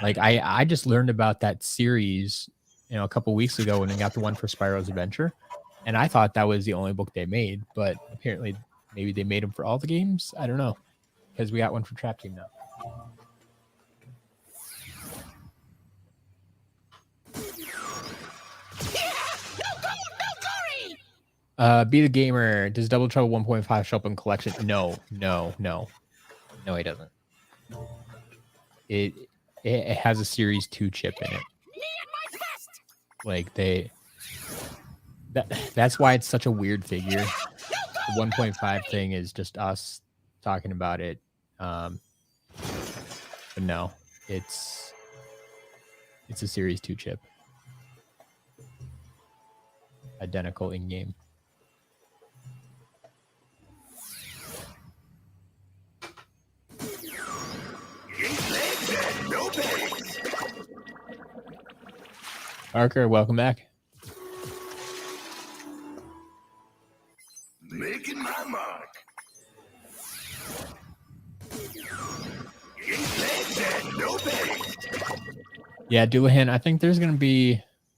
Like I just learned about that series, a couple weeks ago when we got the one for Spyro's Adventure, and I thought that was the only book they made, but apparently maybe they made them for all the games. I don't know, because we got one for Trap Team now. Be the Gamer. Does Double Trouble 1.5 show up in collection? No, he doesn't. It has a Series 2 chip in it. Like that's why it's such a weird figure. The 1.5 thing is just us talking about it. But no, it's a Series 2 chip. Identical in game. Parker, welcome back. Making my mark. Yeah, Doulahan, I think there's going to be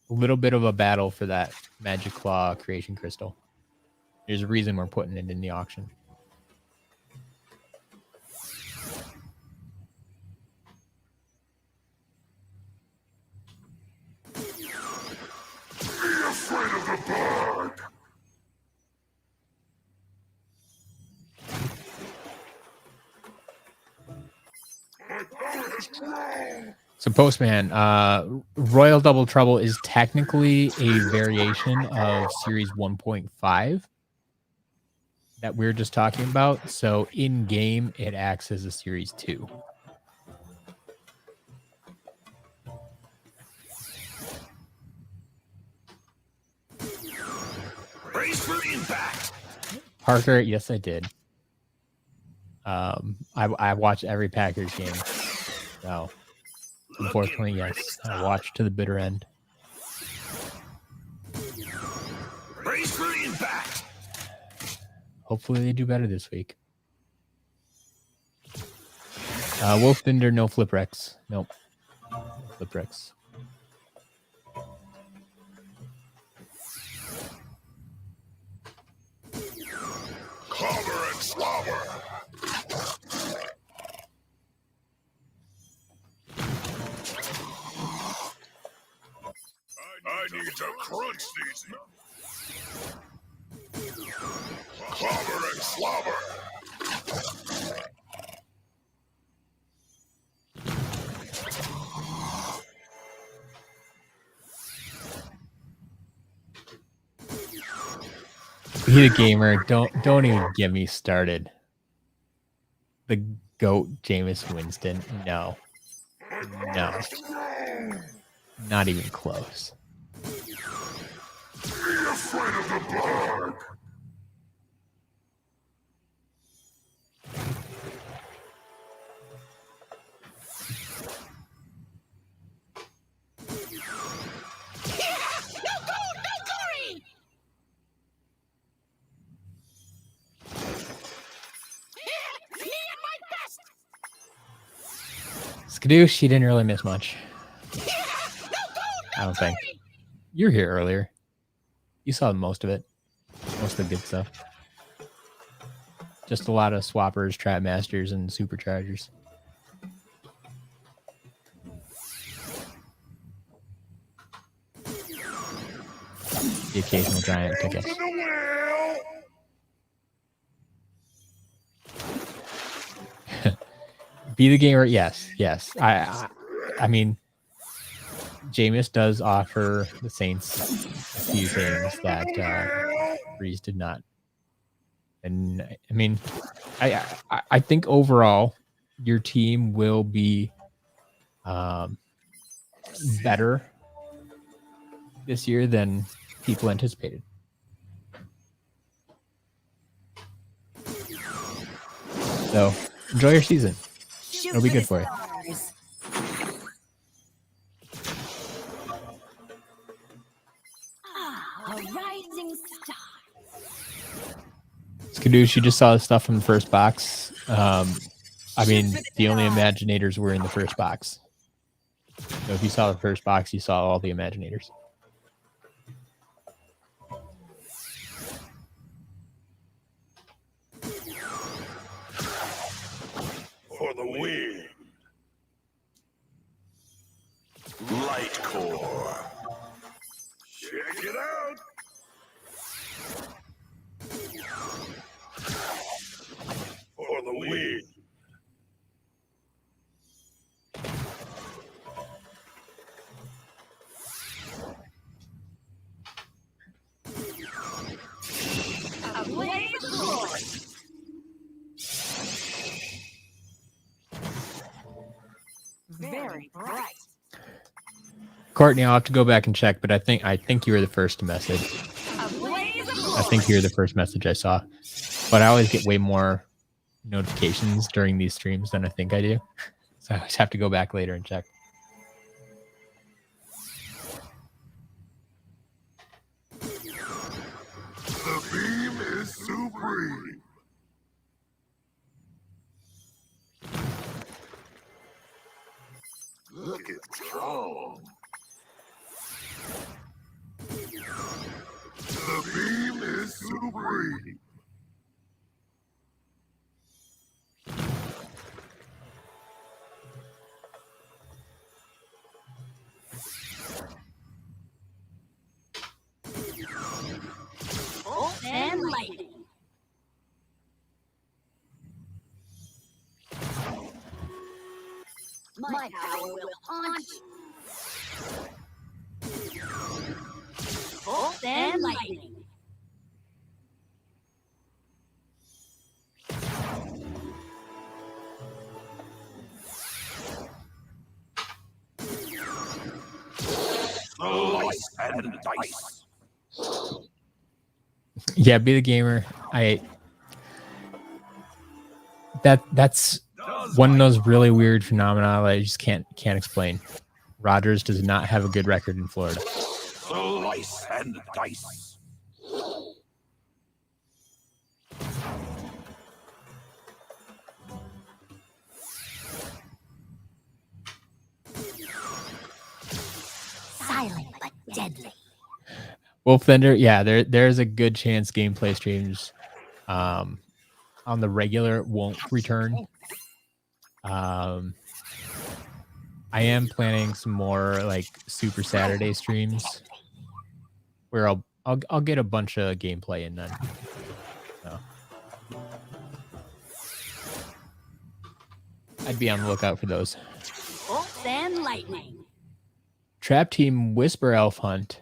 a little bit of a battle for that Magic Claw Creation Crystal. There's a reason we're putting it in the auction. Afraid of the bug. My power has grown. So Postman, Royal Double Trouble is technically a variation of Series 1.5 that we're just talking about. So in game, it acts as a Series 2. Brace for impact. Parker, yes, I did. I watched every Packers game. So unfortunately, yes, I watched to the bitter end. Brace for impact. Hopefully they do better this week. Wolfbinder, no flip Rex. Nope. No flip Rex. Clobber and slobber. I need to crunch these. Clobber and slobber. Be the Gamer, don't even get me started. The GOAT Jameis Winston, no, not even close. Be afraid of the bug. Skadoosh, she didn't really miss much. I don't think. You were here earlier. You saw most of it. Most of the good stuff. Just a lot of swappers, trap masters, and superchargers. The occasional giant ticket. Be the Gamer, yes. I mean, Jameis does offer the Saints a few things that Breeze did not. And I mean, I think overall your team will be better this year than people anticipated. So enjoy your season. It'll be good for you. A rising star. Skadoosh, you just saw the stuff from the first box. I mean, the only Imaginators were in the first box. So if you saw the first box, you saw all the Imaginators. For the win. Light core. Check it out. For the win. A blaze of glory. Very bright. Courtney, I'll have to go back and check, but I think you were the first to message. A blaze of glory. I think you're the first message I saw. But I always get way more notifications during these streams than I think I do. So I always have to go back later and check. The beam is supreme. Look at Tron. The beam is supreme. Bolt and lightning. My power will haunt you. Bolt and lightning. Slice and dice. Yeah, be the gamer. That's one of those really weird phenomena that I just can't explain. Rogers does not have a good record in Florida. Slice and dice. Silent but deadly. Wolfender, yeah, there's a good chance gameplay streams on the regular won't return. I am planning some more like Super Saturday streams where I'll get a bunch of gameplay in then. So I'd be on the lookout for those. Bolt and lightning. Trap Team Whisper Elf Hunt.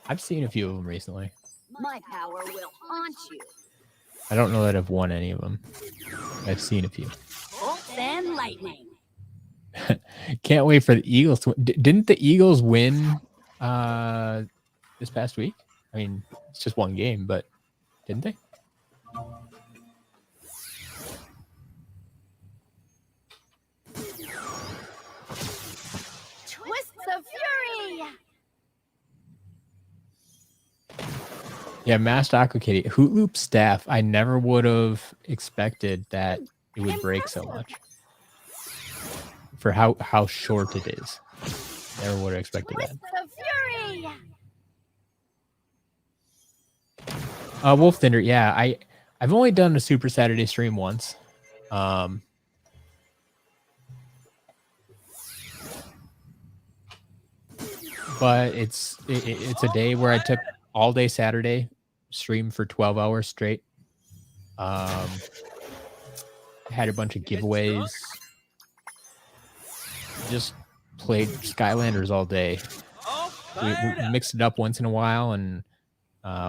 I've seen a few of them recently. My power will haunt you. I don't know that I've won any of them. I've seen a few. Bolt and lightning. Can't wait for the Eagles to win. Didn't the Eagles win this past week? I mean, it's just one game, but didn't they? Twists of fury. Yeah, Masked Aqua Kitty. Hoot Loop staff. I never would have expected that it would break so much. For how short it is. Never would have expected that. Twists of fury. Wolf Thunder, yeah. I've only done a Super Saturday stream once. But it's a day where I took all day Saturday, stream for 12 hours straight. Had a bunch of giveaways. Just played Skylanders all day. We mixed it up once in a while, and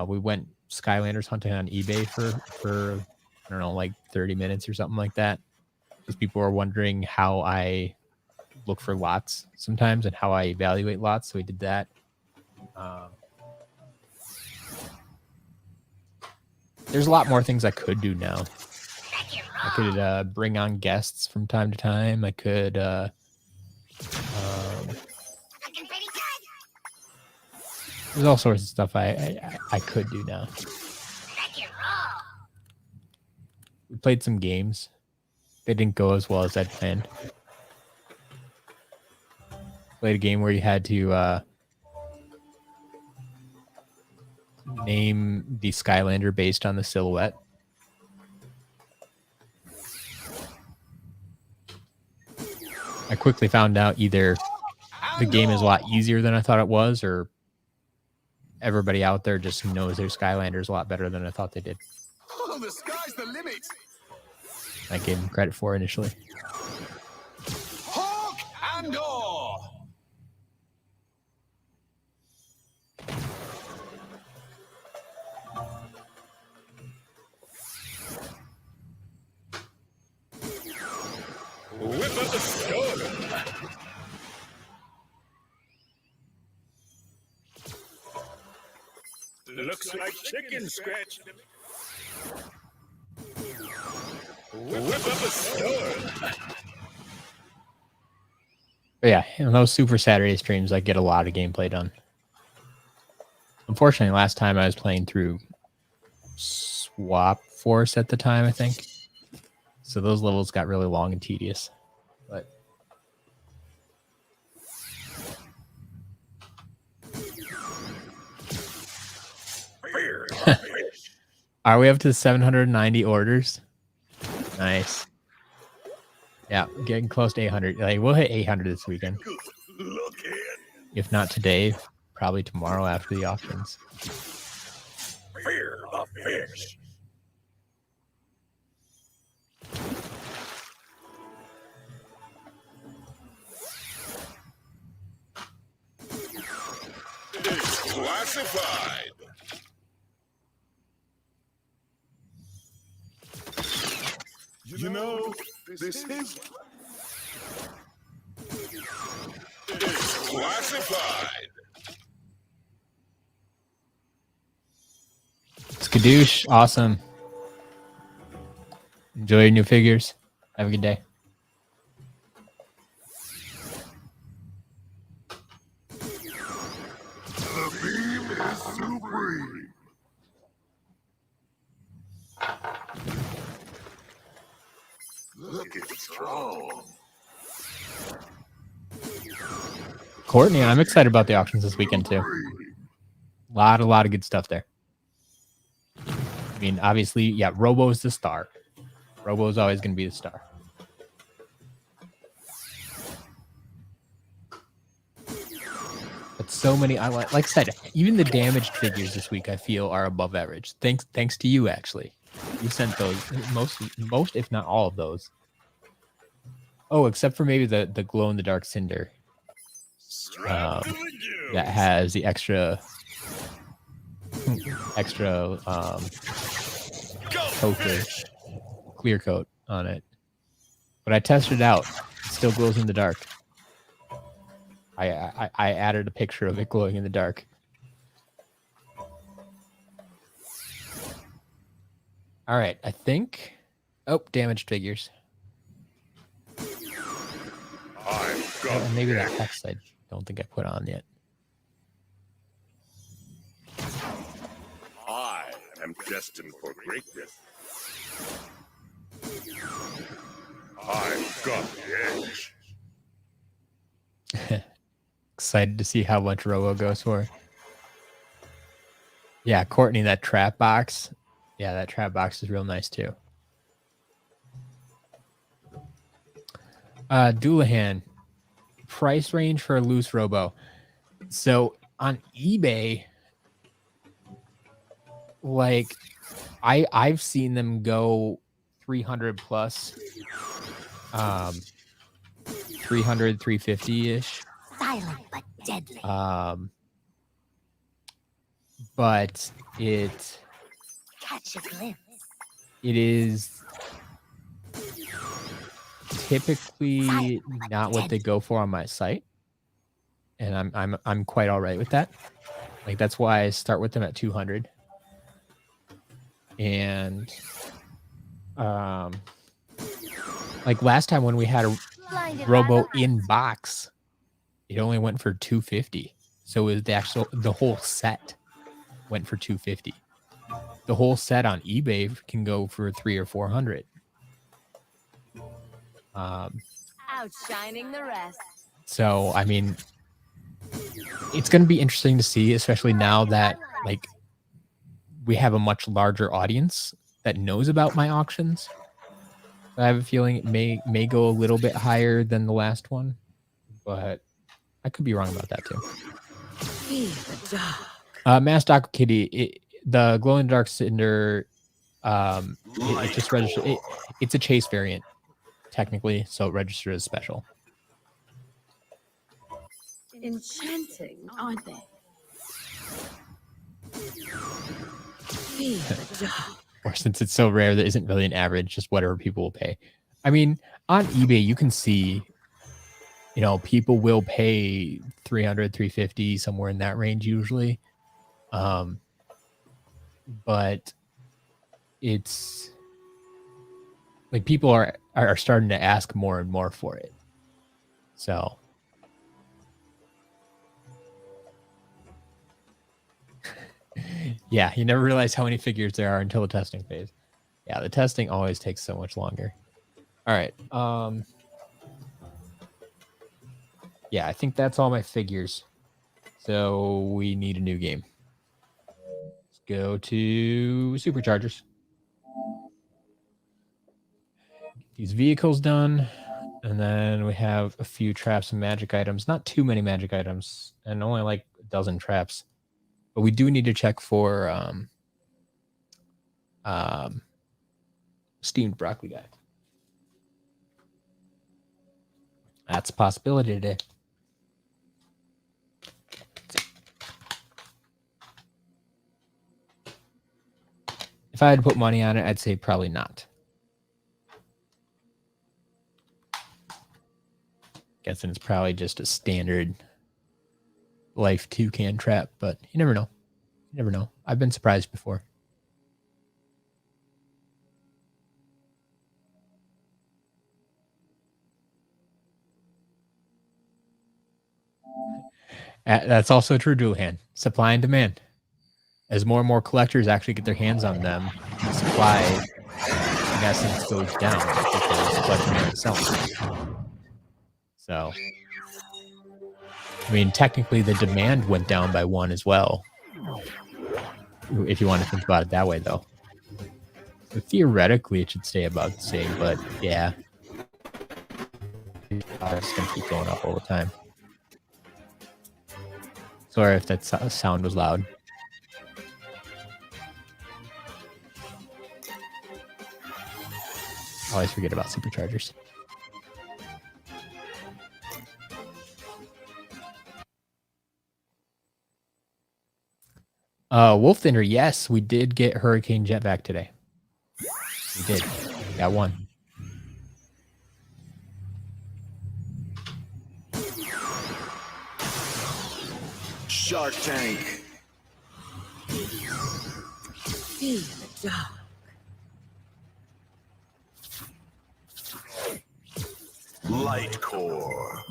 we went Skylanders hunting on eBay for I don't know, like 30 minutes or something like that. Because people were wondering how I look for lots sometimes and how I evaluate lots. So we did that. There's a lot more things I could do now. I could bring on guests from time to time. I could there's all sorts of stuff I could do now. We played some games. They didn't go as well as I'd planned. Played a game where you had to name the Skylander based on the silhouette. I quickly found out either the game is a lot easier than I thought it was, or everybody out there just knows their Skylanders a lot better than I thought they did. Oh, the sky's the limit. I gave them credit for initially. Hawk and all. Whip up the storm. Looks like chicken scratch. Whip up a storm. But yeah, in those Super Saturday streams, I get a lot of gameplay done. Unfortunately, last time I was playing through Swap Force at the time, I think. So those levels got really long and tedious. But are we up to 790 orders? Nice. Yeah, getting close to 800. Like, we'll hit 800 this weekend. Look at If not today, probably tomorrow after the auctions. fear the fish. It's classified. You know, this is... It's classified. Skadoosh, awesome. Enjoy your new figures. Have a good day. The beam is supreme. Look, it's strong. Courtney, I'm excited about the auctions this weekend too. A lot of good stuff there. I mean, obviously, yeah, Robo's the star. Robo's always going to be the star. But so many, like I said, even the damaged figures this week I feel are above average. Thanks to you, actually. You sent those, most if not all of those. Oh, except for maybe the glow-in-the-dark Cinder. That has the extra coat, clear coat on it. But I tested it out. It still glows in the dark. I added a picture of it glowing in the dark. All right, I think... Oh, damaged figures. And maybe that text I don't think I put on yet. I am destined for greatness. I've got the edge. Excited to see how much Robo goes for. Yeah, Courtney, that trap box. Yeah, that trap box is real nice too. Doulahan. Price range for a loose Robo. So on eBay, like I've seen them go 300 plus, 300, 350-ish. Silent but deadly. But it Catch a glimpse. is typically not what they go for on my site, and I'm quite all right with that. Like that's why I start with them at 200. And like last time when we had a Robo in box, it only went for 250. So it was the whole set went for 250. The whole set on eBay can go for 300 or 400. Outshining the rest. So I mean, it's going to be interesting to see, especially now that like we have a much larger audience that knows about my auctions. I have a feeling it may go a little bit higher than the last one, but I could be wrong about that too. Mass Doc Kitty, the glow in the dark cinder, it just registered. It's a chase variant, technically, so it registered as special. Enchanting, aren't they? Or since it's so rare, there isn't really an average, just whatever people will pay. I mean, on eBay, you can see, you know, people will pay 300, 350, somewhere in that range usually. But it's like people are starting to ask more and more for it. So yeah, you never realize how many figures there are until the testing phase. Yeah, the testing always takes so much longer. All right. Yeah, I think that's all my figures. So we need a new game. Let's go to Superchargers. Get these vehicles done. And then we have a few traps and magic items. Not too many magic items. And only like a dozen traps. But we do need to check for steamed broccoli guy. That's a possibility today. If I had to put money on it, I'd say probably not. Guessing it's probably just a standard life toucan trap, but you never know. You never know. I've been surprised before. That's also true, Dualhan. Supply and demand. As more and more collectors actually get their hands on them, the supply, in essence, goes down because collecting and selling. So, I mean, technically, the demand went down by 1 as well. If you want to think about it that way, though. So theoretically, it should stay about the same, but yeah. It's going to keep going up all the time. Sorry if that sound was loud. I always forget about superchargers. Wolf Thinner, yes, we did get Hurricane Jetvac today. We did. Got one. Shark Tank. Feel the dark. Light Core.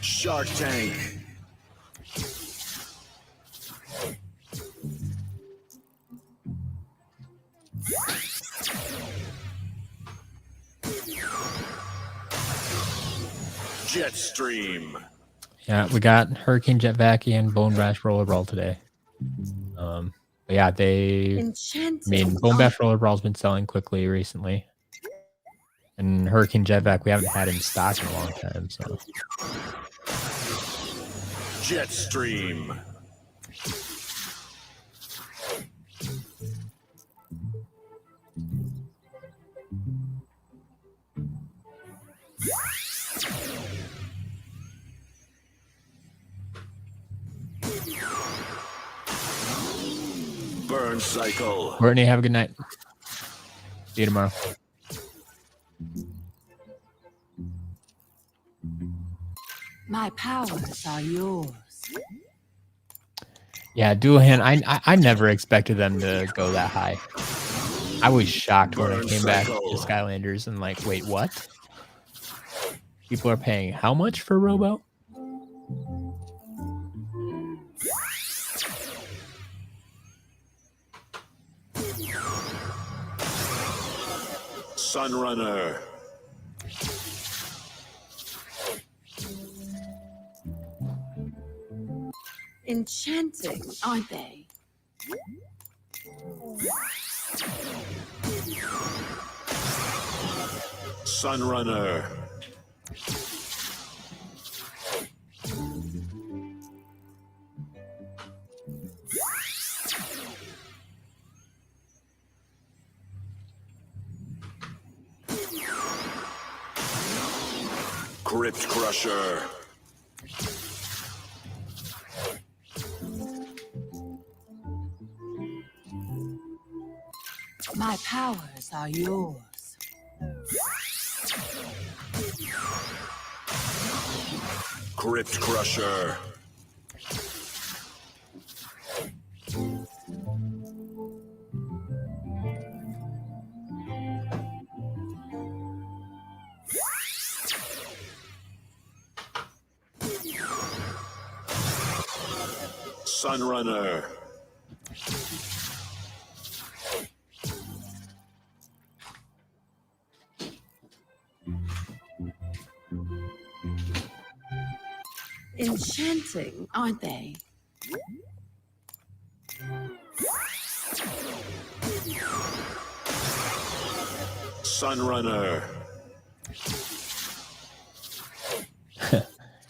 Shark Tank. Jetstream. Yeah, we got Hurricane Jetvac and Bone Bash Rollerball today. But yeah, Bone Bash Rollerball's been selling quickly recently. And Hurricane Jetvac, we haven't had in stock in a long time, so. Jetstream. Burn cycle. Courtney, have a good night. See you tomorrow. My powers are yours. Yeah, dual hand. I never expected them to go that high. I was shocked when I came back to Skylanders and like, wait, what? People are paying how much for Robo? Sunrunner. Enchanting, aren't they? Sunrunner. Crypt Crusher. My powers are yours. Crypt Crusher. Sunrunner. Enchanting, aren't they? Sunrunner.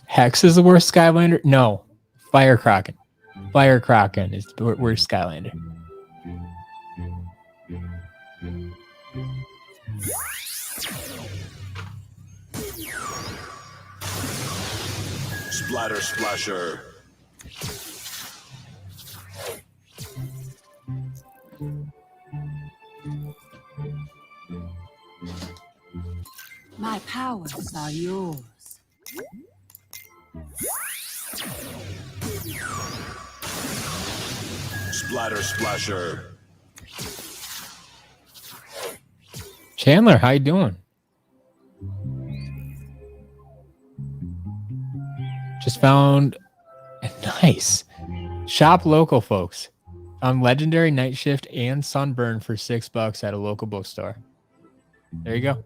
Hex is the worst Skylander? No. Fire Kraken. Fire Kraken is the worst Skylander. Splatter Splasher. My powers are yours. Splatter Splasher. Chandler, how you doing? Just found nice. Shop local, folks. Found Legendary Night Shift and Sunburn for $6 at a local bookstore. There you go.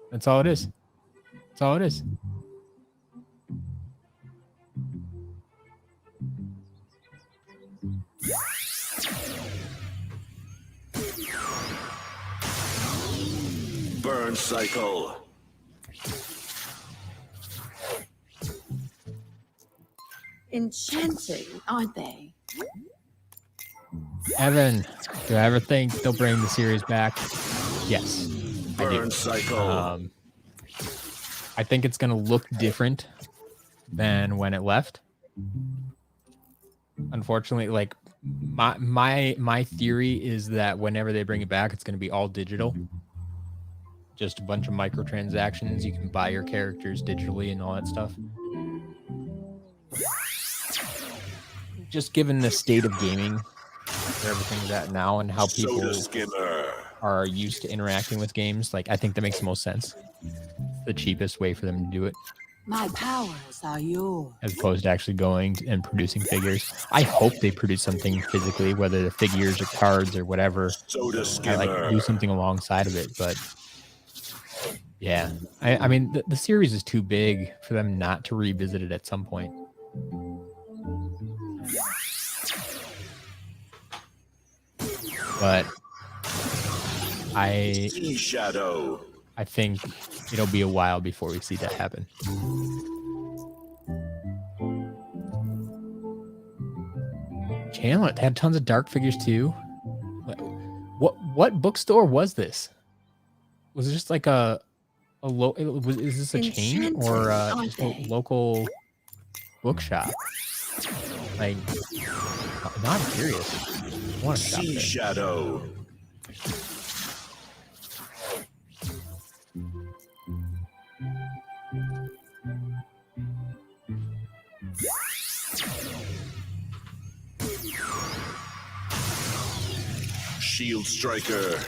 That's all it is. That's all it is. Burn Cycle. Enchanting, aren't they? Evan, do I ever think they'll bring the series back? Yes, I do. Burn Cycle. I think it's going to look different than when it left. Unfortunately, like my theory is that whenever they bring it back, it's going to be all digital. Just a bunch of microtransactions. You can buy your characters digitally and all that stuff. Just given the state of gaming, where everything's at now, and how people are used to interacting with games, like I think that makes the most sense. The cheapest way for them to do it. My powers are yours. As opposed to actually going and producing figures. I hope they produce something physically, whether the figures or cards or whatever. I like do something alongside of it, but yeah. I mean, the series is too big for them not to revisit it at some point. But I think it'll be a while before we see that happen. Chandler, they had tons of dark figures too. What bookstore was this? Was it just like is this a chain or just a local bookshop? Like, now I'm curious. want to shop Sea there. Shadow. Shield Striker.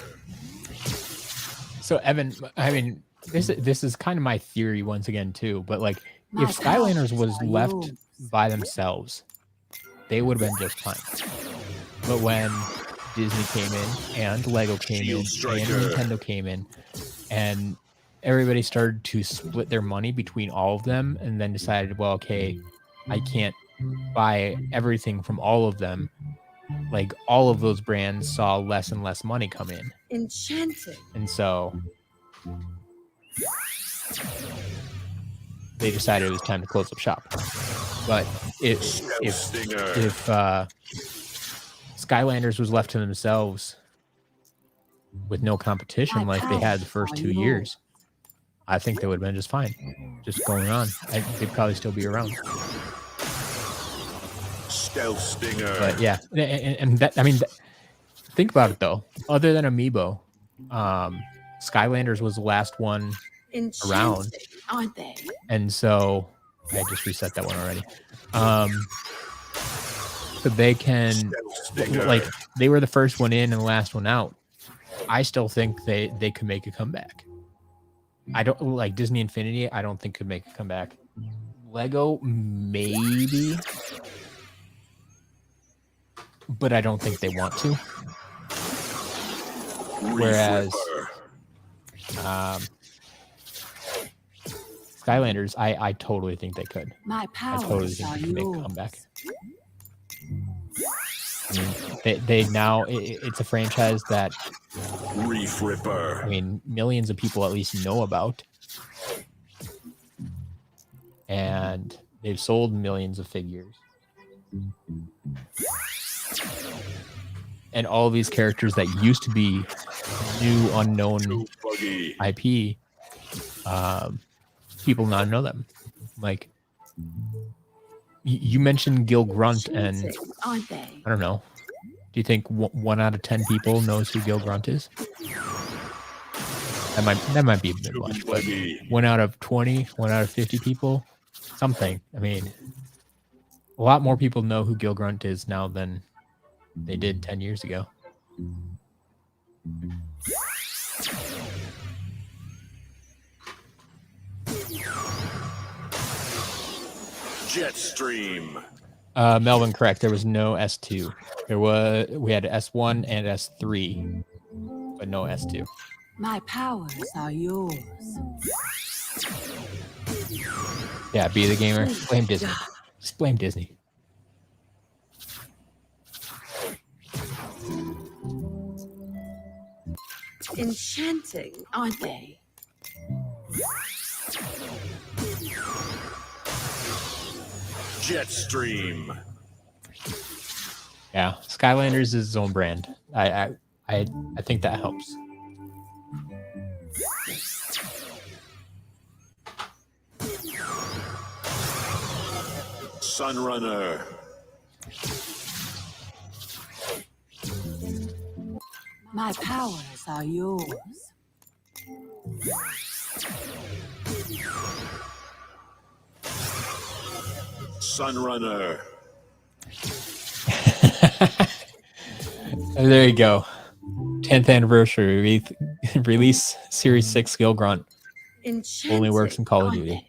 So Evan, I mean, this is kind of my theory once again too. But like, My if Skylanders powers was are left yours. by themselves, they would have been just fine. But when Disney came in and Lego came in and Nintendo came in, and everybody started to split their money between all of them, and then decided, well, okay, I can't buy everything from all of them. Like all of those brands saw less and less money come in, Enchanting. and so they decided it was time to close up shop. But if Skylanders was left to themselves with no competition like they had the first 2 years, I think they would have been just fine. Just going on. They'd probably still be around. Stealth Stinger. But yeah, and that, I mean, think about it though. Other than Amiibo, Skylanders was the last one around, Aren't they? and so I just reset that one already. So they can, like, they were the first one in and the last one out. I still think they could make a comeback. I don't like Disney Infinity. I don't think could make a comeback. Lego maybe, but I don't think they want to. Whereas Skylanders, I totally think they could. My I powers totally think are they could make a yours. comeback. I mean, they now it's a franchise that Reef Ripper. I mean millions of people at least know about, and they've sold millions of figures. And all of these characters that used to be new, unknown IP, people now know them. Like, you mentioned Gil Grunt, and Aren't they? I don't know. Do you think 1 out of 10 people knows who Gil Grunt is? That might be a bit much, but 1 out of 20, 1 out of 50 people, something. I mean, a lot more people know who Gil Grunt is now than they did 10 years ago. Jetstream. Melvin, correct. There was no S2. We had S1 and S3, but no S2. My powers are yours. Yeah, be the gamer. Blame Disney. Just blame Disney. Enchanting, aren't they? Jetstream. Yeah, Skylanders is its own brand. I think that helps. Sunrunner. My powers are yours. Sunrunner. There you go. 10th anniversary release Series 6 Gil Grunt. Enchanting, Only works in Call of aren't Duty. they?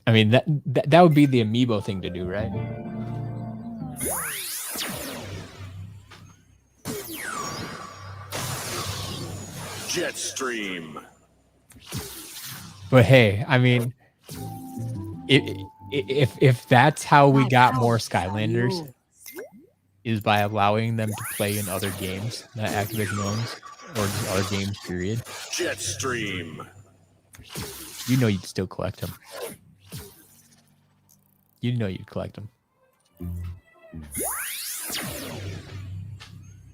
I mean, that would be the Amiibo thing to do, right? Jetstream. But hey, I mean, if that's how we My got more powers are Skylanders, yours. is by allowing them to play in other games that Activision owns, or just other games, period. Jetstream. You know you'd still collect them. You know you'd collect them.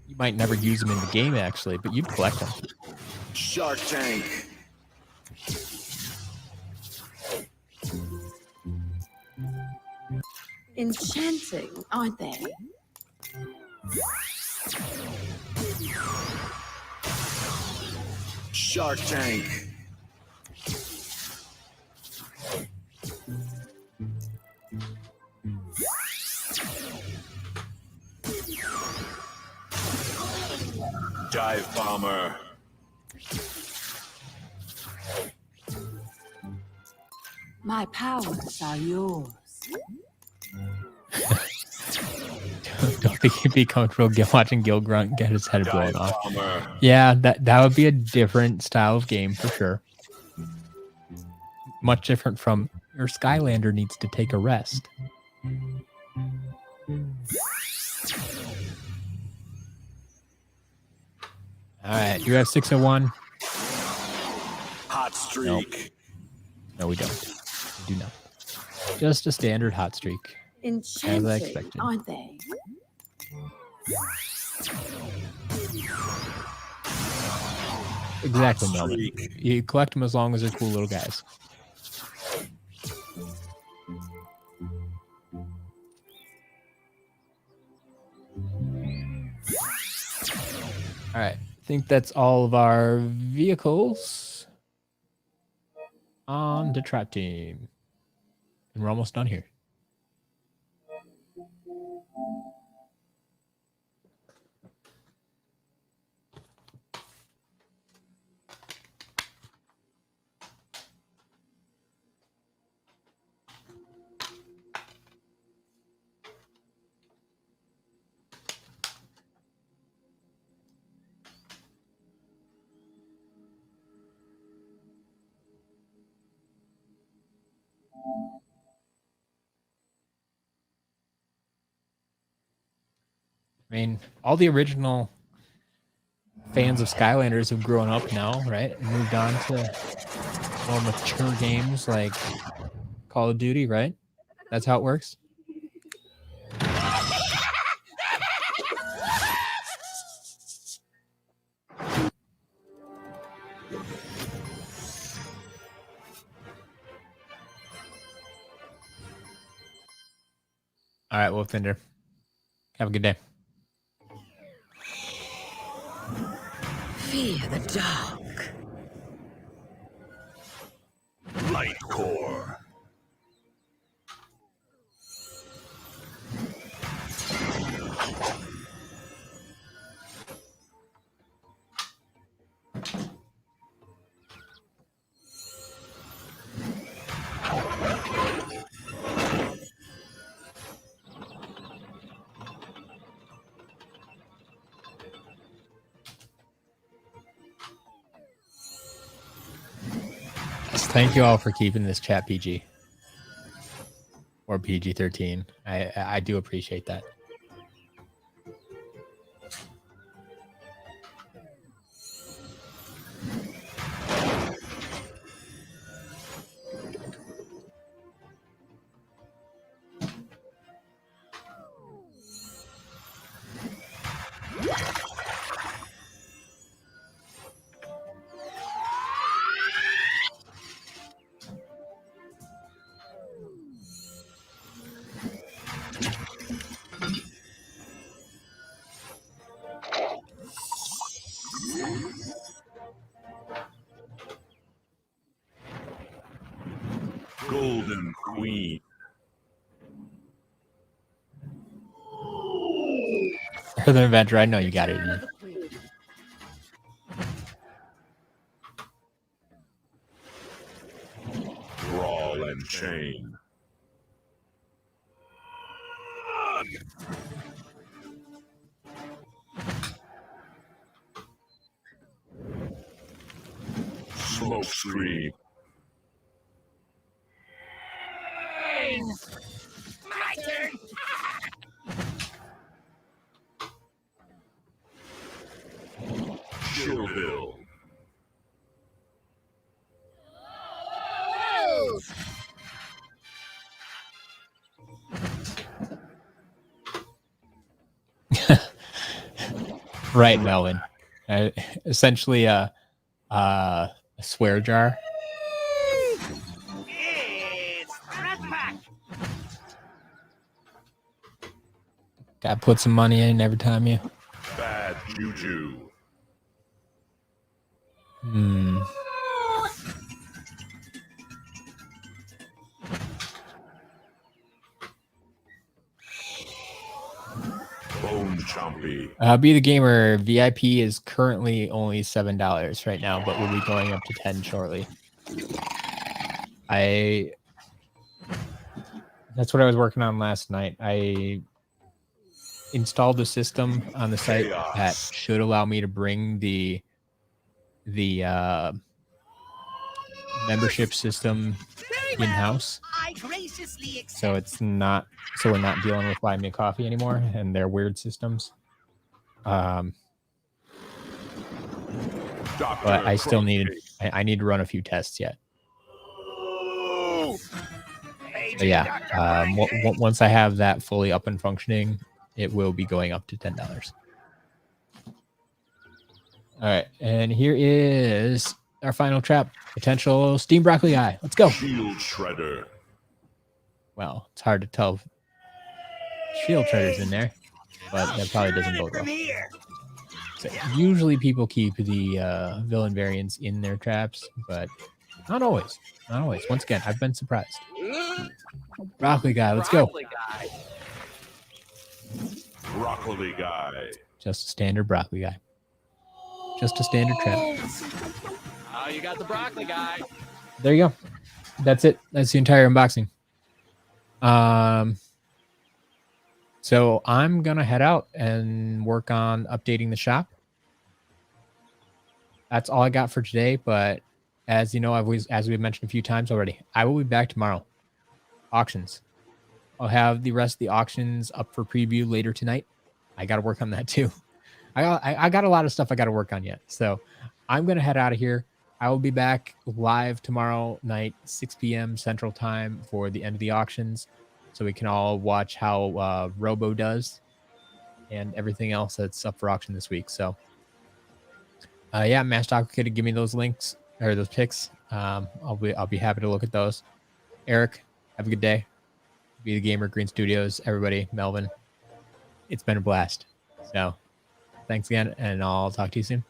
You might never use them in the game, actually, but you'd collect them. Shark Tank. Enchanting, aren't they? Shark Tank. Dive Bomber. My powers are yours. Don't think he'd be comfortable watching Gil Grunt get his head blown Dive off. Bomber. Yeah, that would be a different style of game for sure. Much different from your Skylander needs to take a rest. All right, you have 601. Hot Streak. No, we don't. We do not. Just a standard hot streak. Enchanting, expected. aren't they? Exactly, Hot Melvin. streak. You collect them as long as they're cool little guys. All right. I think that's all of our vehicles on the trap team. And we're almost done here. I mean, all the original fans of Skylanders have grown up now, right? And moved on to more mature games like Call of Duty, right? That's how it works. All right, Wolfender. Have a good day. Fear the dark. Light Core. Thank you all for keeping this chat PG or PG-13. I do appreciate that. Golden Queen. Northern Adventure, I know you got it. Brawl and Chain. Smoke Screen. My turn. Chill Bill. Right, Melvin. Essentially a swear jar. It's Red Pack. Gotta put some money in every time you. Bad juju. Hmm. Bone chompy. Be the Gamer VIP is currently only $7 right now, but will be going up to 10 shortly. That's what I was working on last night. I installed a system on the site that should allow me to bring the membership system in-house. I graciously accept. So it's not, so we're not dealing with Buy Me a Coffee anymore and their weird systems. But I still need, I need to run a few tests yet. But yeah, once I have that fully up and functioning, it will be going up to $10. All right, and here is our final trap, potential Steam Broccoli Eye. Let's go. Shield Shredder. Well, it's hard to tell if Shield Shredder's in there, but that probably doesn't bode well. So usually people keep the villain variants in their traps, but not always. Not always. Once again, I've been surprised. Broccoli Guy, let's go. Broccoli guy. Just a standard Broccoli Guy. Just a standard trap. Oh, you got the broccoli guy. There you go. That's it. That's the entire unboxing. So I'm gonna head out and work on updating the shop. That's all I got for today. But as you know, as we've mentioned a few times already, I will be back tomorrow. Auctions. I'll have the rest of the auctions up for preview later tonight. I got to work on that too. I got a lot of stuff I got to work on yet. So I'm going to head out of here. I will be back live tomorrow night, 6 p.m. Central Time for the end of the auctions. So we can all watch how Robo does and everything else that's up for auction this week. So yeah, Mastock could give me those links or those picks. I'll be happy to look at those. Eric, have a good day. Be the Gamer, Green Studios, everybody, Melvin. It's been a blast. So thanks again, and I'll talk to you soon.